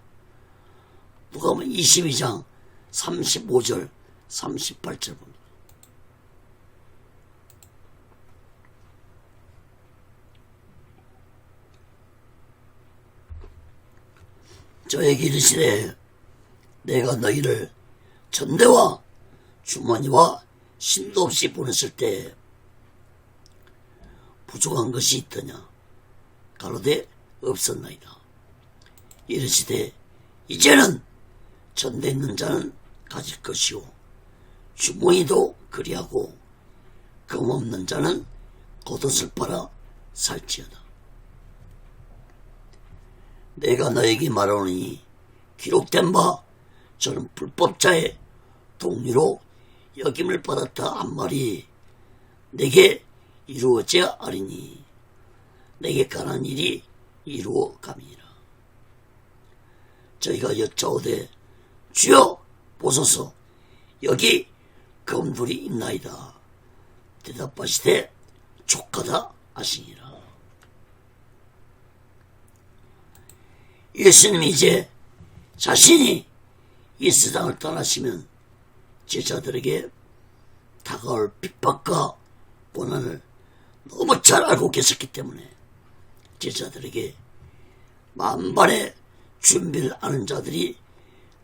Speaker 1: 누가복음 22장 35절 38절 봅니다. 저에게 이르시되 내가 너희를 전대와 주머니와 신도 없이 보냈을 때 부족한 것이 있더냐? 가로되 없었나이다. 이르시되 이제는 전대 있는 자는 가질 것이요 주머니도 그리하고 금 없는 자는 겉옷을 팔아 살지어다. 내가 너에게 말하노니 기록된 바 저는 불법자의 동리로 여김을 받았다 한 말이 내게 이루어져야 하리니 내게 관한 일이 이루어 감이니라. 저희가 여짜오되 주여 보소서 여기 검둘이 있나이다. 대답하시되 족하다 하시니라. 예수님이 이제 자신이 이 세상을 떠나시면 제자들에게 다가올 핍박과 고난을 너무 잘 알고 계셨기 때문에 제자들에게 만반의 준비를 아는 자들이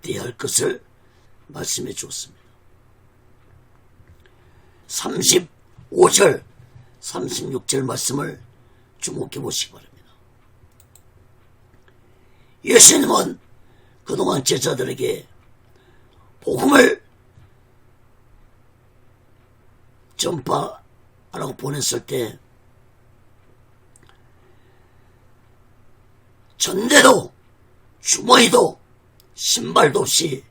Speaker 1: 되어야 할 것을 말씀해 주었습니다. 35절, 36절 말씀을 주목해 보시기 바랍니다. 예수님은 그동안 제자들에게 복음을 전파하라고 보냈을 때 전대도 주머니도 신발도 없이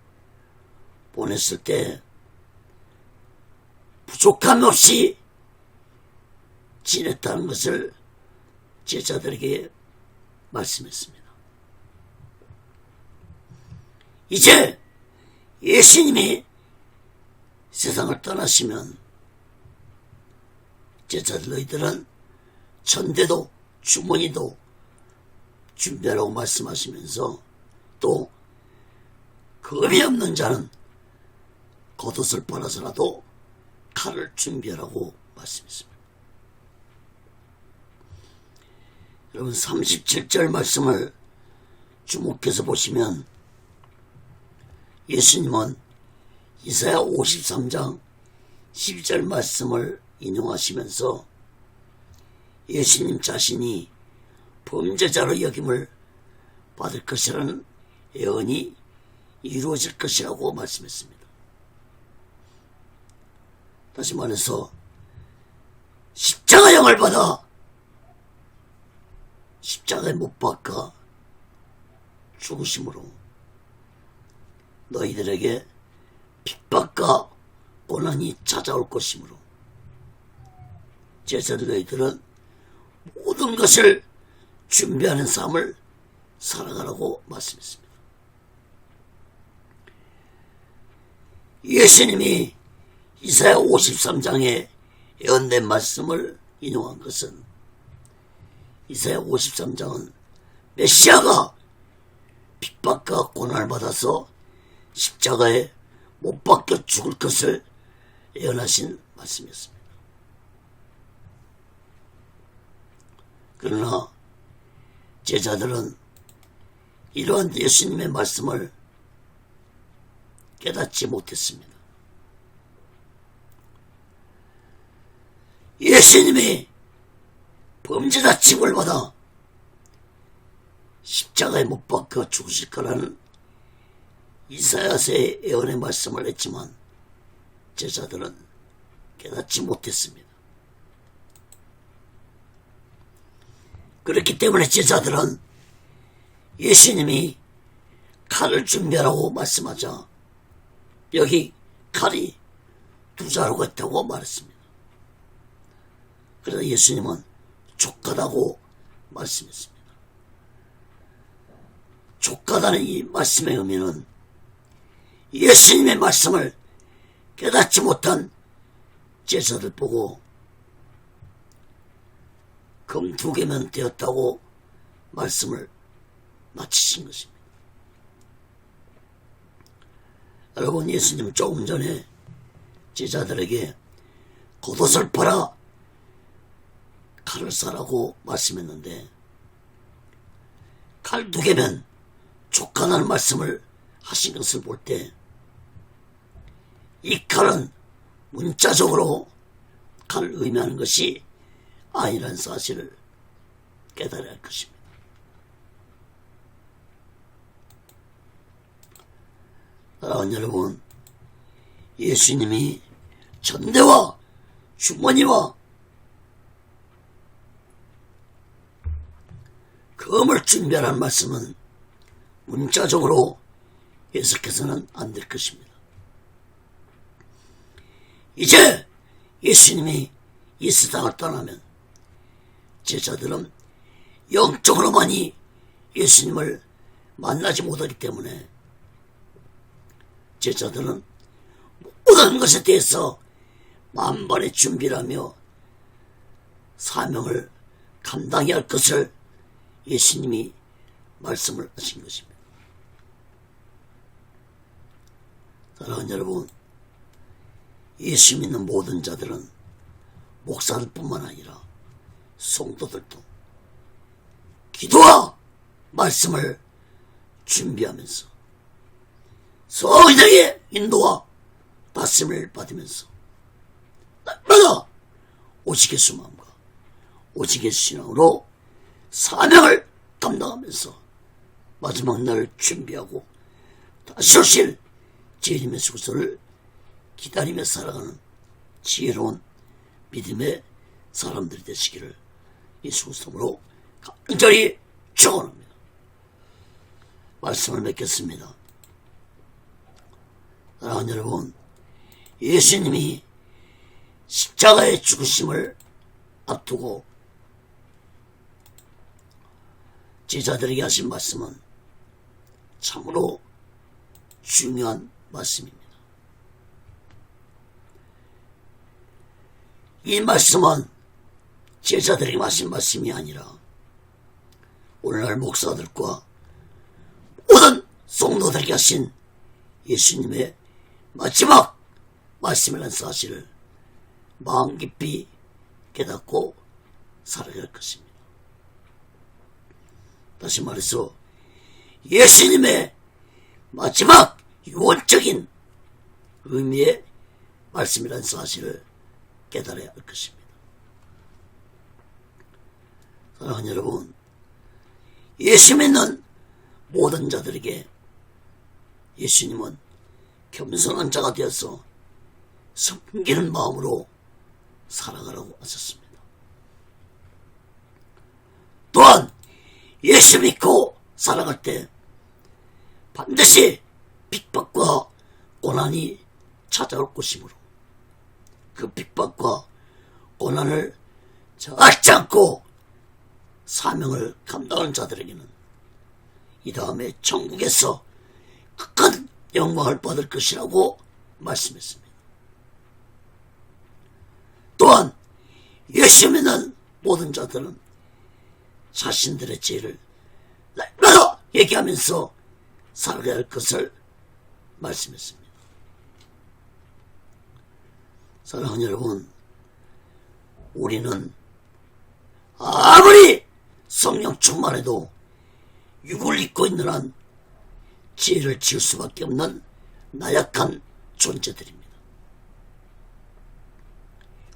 Speaker 1: 보냈을 때 부족함 없이 지냈다는 것을 제자들에게 말씀했습니다. 이제 예수님이 세상을 떠나시면 제자들 너희들은 전대도 주머니도 준비하라고 말씀하시면서 또 금이 없는 자는 겉옷을 빨아서라도 칼을 준비하라고 말씀했습니다. 여러분 37절 말씀을 주목해서 보시면 예수님은 이사야 53장 12절 말씀을 인용하시면서 예수님 자신이 범죄자로 여김을 받을 것이라는 예언이 이루어질 것이라고 말씀했습니다. 다시 말해서 십자가형을 받아 십자가에 못 박아 죽으심으로 너희들에게 핍박과 고난이 찾아올 것이므로 제자들 너희들은 모든 것을 준비하는 삶을 살아가라고 말씀했습니다. 예수님이 이사야 53장에 예언된 말씀을 인용한 것은 이사야 53장은 메시아가 핍박과 고난을 받아서 십자가에 못 박혀 죽을 것을 예언하신 말씀이었습니다. 그러나 제자들은 이러한 예수님의 말씀을 깨닫지 못했습니다. 예수님이 범죄자 취급을 받아 십자가에 못 박혀 죽으실 거라는 이사야서의 예언의 말씀을 했지만 제자들은 깨닫지 못했습니다. 그렇기 때문에 제자들은 예수님이 칼을 준비하라고 말씀하자 여기 칼이 두 자루가 있다고 말했습니다. 그래서 예수님은 족하다고 말씀했습니다. 족하다는 이 말씀의 의미는 예수님의 말씀을 깨닫지 못한 제자들 보고 금 2개면 되었다고 말씀을 마치신 것입니다. 여러분, 예수님 조금 전에 제자들에게 겉옷을 팔아 칼을 사라고 말씀했는데 칼 2개면 족하다는 말씀을 하신 것을 볼 때 이 칼은 문자적으로 칼을 의미하는 것이 아니라는 사실을 깨달아야 할 것입니다. 사랑하는 여러분, 예수님이 전대와 주머니와 검을 준비하라는 말씀은 문자적으로 해석해서는 안 될 것입니다. 이제 예수님이 이 세상을 떠나면 제자들은 영적으로만이 예수님을 만나지 못하기 때문에 제자들은 모든 것에 대해서 만반의 준비를 하며 사명을 감당해야 할 것을 예수님이 말씀을 하신 것입니다. 사랑하는 여러분, 예수 믿는 모든 자들은 목사들뿐만 아니라 성도들도 기도와 말씀을 준비하면서 성령의 인도와 말씀을 받으면서 날마다 오직 예수 마음과 오직 예수 신앙으로 사명을 감당하면서 마지막 날을 준비하고 다시 오실 주님의 수고를 기다리며 살아가는 지혜로운 믿음의 사람들이 되시기를 예수 그리스도로 간절히 축원합니다. 말씀을 맺겠습니다. 사랑하는 여러분, 예수님이 십자가의 죽으심을 앞두고 제자들에게 하신 말씀은 참으로 중요한 말씀입니다. 이 말씀은 제자들에게 하신 말씀이 아니라 오늘날 목사들과 모든 성도들에게 하신 예수님의 마지막 말씀이라는 사실을 마음 깊이 깨닫고 살아갈 것입니다. 다시 말해서 예수님의 마지막 유언적인 의미의 말씀이라는 사실을 깨달아야 할 것입니다. 사랑하는 여러분, 예수 믿는 모든 자들에게 예수님은 겸손한 자가 되어서 섬기는 마음으로 살아가라고 하셨습니다. 또한 예수 믿고 살아갈 때 반드시 핍박과 고난이 찾아올 것이므로 그 핍박과 고난을 참지 않고 사명을 감당하는 자들에게는 이 다음에 천국에서 큰 영광을 받을 것이라고 말씀했습니다. 또한 예수 믿는 모든 자들은 자신들의 죄를 날마다 얘기하면서 살아가야 할 것을 말씀했습니다. 사랑하는 여러분, 우리는 아무리 성령 충만해도 육을 입고 있는 한 죄를 지을 수밖에 없는 나약한 존재들입니다.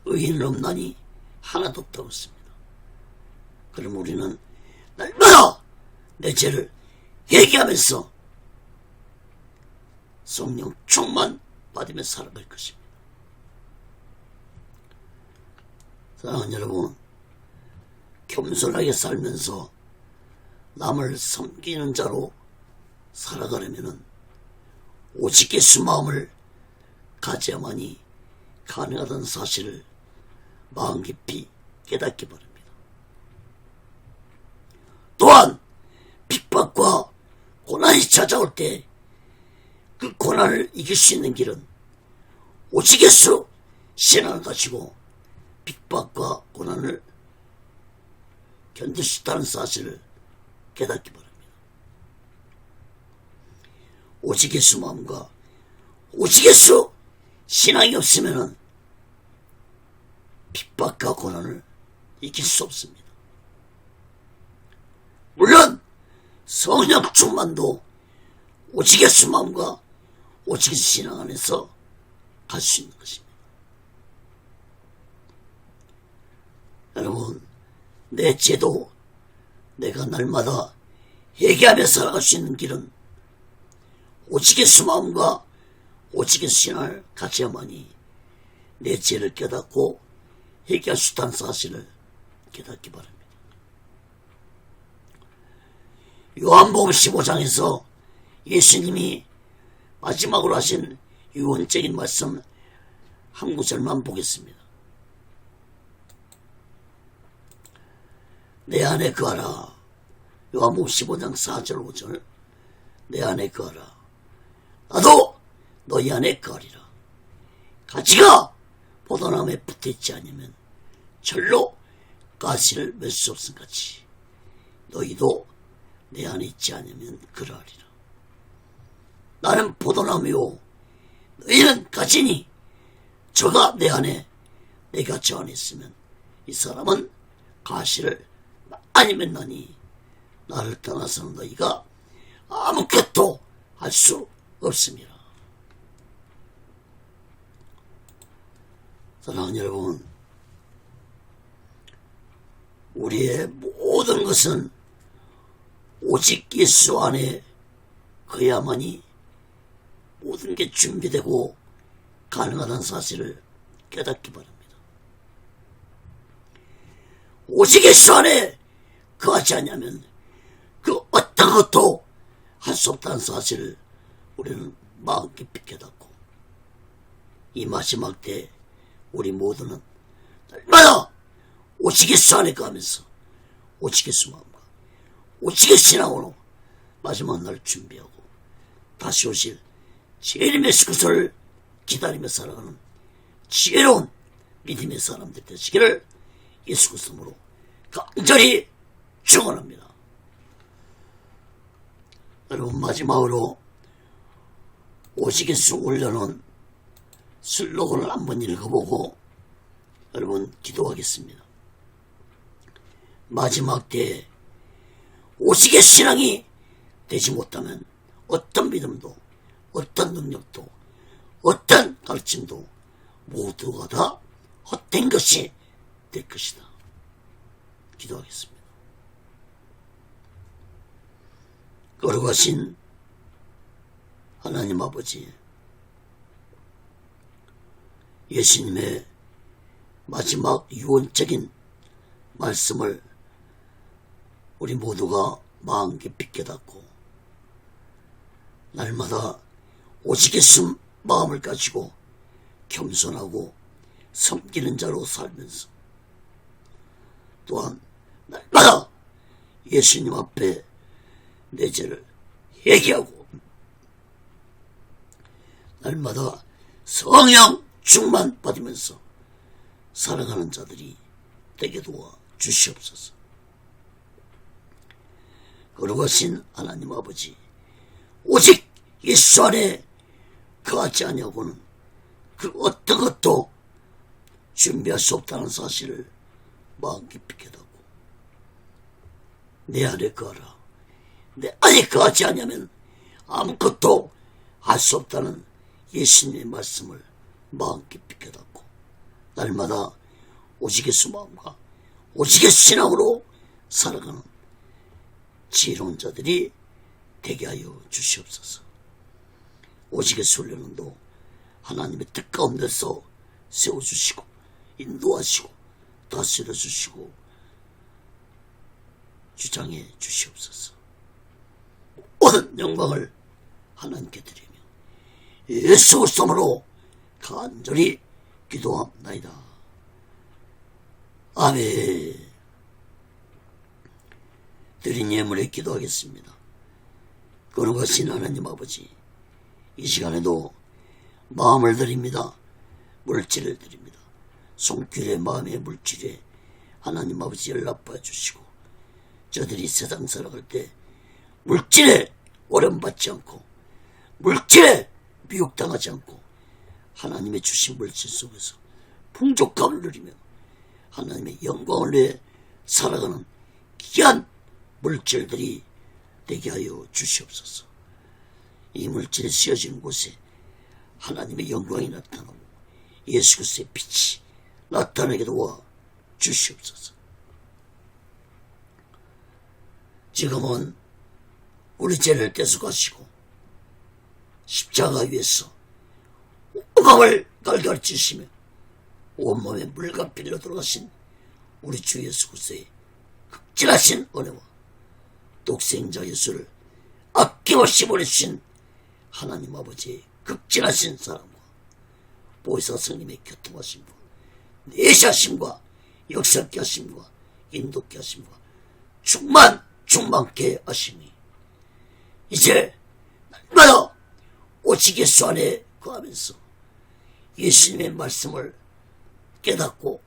Speaker 1: 의인은 없나니 하나도 없다고 했습니다. 그럼 우리는 날마다 내 죄를 얘기하면서 성령 충만 받으며 살아갈 것입니다. 사랑하는 여러분, 겸손하게 살면서 남을 섬기는 자로 살아가려면 오직 예수 마음을 가져야만이 가능하다는 사실을 마음 깊이 깨닫기 바랍니다. 또한 핍박과 고난이 찾아올 때 그 고난을 이길 수 있는 길은 오직 예수 신앙을 가지고 핍박과 고난을 견딜 수 있다는 사실을 깨닫기 바랍니다. 오직 예수 마음과 오직 예수 신앙이 없으면 핍박과 고난을 이길 수 없습니다. 물론 성령 충만도 오직 예수 마음과 오직 예수 신앙 안에서 갈 수 있는 것입니다. 여러분, 내 죄도 내가 날마다 회개하며 살아갈 수 있는 길은 오직 예수 마음과 오직 예수 신앙을 가져야만이 내 죄를 깨닫고 회개할 수 있다는 사실을 깨닫기 바랍니다. 요한복음 15장에서 예수님이 마지막으로 하신 유언적인 말씀 한 구절만 보겠습니다. 내 안에 거하라. 요한복음 15장 4절 5절. 내 안에 거하라. 나도 너희 안에 거하리라. 가지가 포도나무에 붙어있지 않으면 절로 가시를 맺을 수 없음같이 너희도 내 안에 있지 않으면 그러하리라. 나는 포도나무요 너희는 가지니 저가 내 안에 내가 저 안에 있으면 이 사람은 가시를 많이 맺나니 나를 떠나서는 너희가 아무것도 할 수 없습니다. 사랑하는 여러분, 우리의 모든 것은 오직 예수 안에 그야만이 모든 게 준비되고 가능하다는 사실을 깨닫기 바랍니다. 오직 예수 안에 거하지 않으면 그 어떤 것도 할 수 없다는 사실을 우리는 마음 깊이 깨닫고 이 마지막 때 우리 모두는 날마다 오직 예수 안에 거하면서 오직 예수 마음과 오직 예수 신앙으로 마지막 날 준비하고 다시 오실 주님의 예수를 기다리며 살아가는 지혜로운 믿음의 사람들 되시기를 예수 그리스도로 간절히 축원합니다. 여러분, 마지막으로 오직 예수 올려놓은 슬로건을 한번 읽어보고 여러분 기도하겠습니다. 마지막 때에 오직 예수 신앙이 되지 못하면 어떤 믿음도 어떤 능력도 어떤 가르침도 모두가 다 헛된 것이 될 것이다. 기도하겠습니다. 거룩하신 하나님 아버지, 예수님의 마지막 유언적인 말씀을 우리 모두가 마음 깊이 깨닫고 날마다 오직 예수 마음을 가지고 겸손하고 섬기는 자로 살면서 또한 날마다 예수님 앞에 내 죄를 회개하고 날마다 성령 충만 받으면서 살아가는 자들이 되게 도와 주시옵소서. 거룩하신 하나님 아버지, 오직 예수 안에 거하지 아니하고는 그 어떤 것도 준비할 수 없다는 사실을 마음 깊이 깨닫고 내 안에 거하라. 내 안에 거하지 아니하면 아무것도 할 수 없다는 예수님의 말씀을 마음 깊이 깨닫고 날마다 오직 예수 마음과 오직 예수 신앙으로 살아가는 지혜로운 자들이 되게 하여 주시옵소서. 오직 예수 훈련도 하나님의 뜻 가운데서 세워주시고 인도하시고 다스려 주시고 주장해 주시옵소서. 모든 영광을 하나님께 드리며 예수 그리스도로 간절히 기도합나이다. 아멘. 드린 예물에 기도하겠습니다. 거룩하신 하나님 아버지, 이 시간에도 마음을 드립니다. 물질을 드립니다. 손길의 마음의 물질에 하나님 아버지 연락받아 주시고 저들이 세상 살아갈 때 물질에 오염받지 않고 물질에 미혹당하지 않고 하나님의 주신 물질 속에서 풍족함을 누리며 하나님의 영광을 위해 살아가는 귀한 물질들이 되게 하여 주시옵소서. 이 물질에 쓰여지는 곳에 하나님의 영광이 나타나고 예수 그리스도의 빛이 나타나게 도와 주시옵소서. 지금은 우리 죄를 떼서가시고 십자가 위에서 온몸을 갈갈 찢으시며 온몸에 물과 빌려 들어가신 우리 주 예수 그리스도의 극진하신 은혜와 독생자 예수를 아낌없이 보내주신 하나님 아버지의 극진하신 사랑과 보혜사 성님의 교통하심과 내시하심과 역사케 하심과 인도케 하심과 충만케 하심이 이제 날마다 오직 예수 안에 거하면서 예수님의 말씀을 깨닫고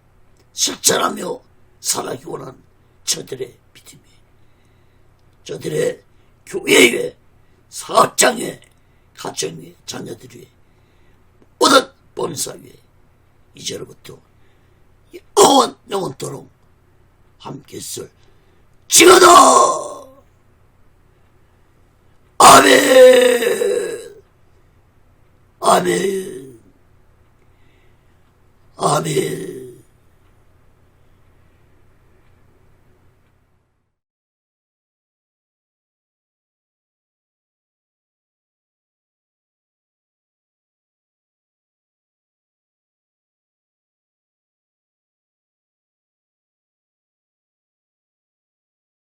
Speaker 1: 실천하며 살아가기 원하는 저들의 믿음이 저들의 교회에, 사업장에, 가정에, 자녀들이, 모든 범사위에 이제로부터 영원토록 함께 있을 지어다. 아멘. 아멘. 아멘.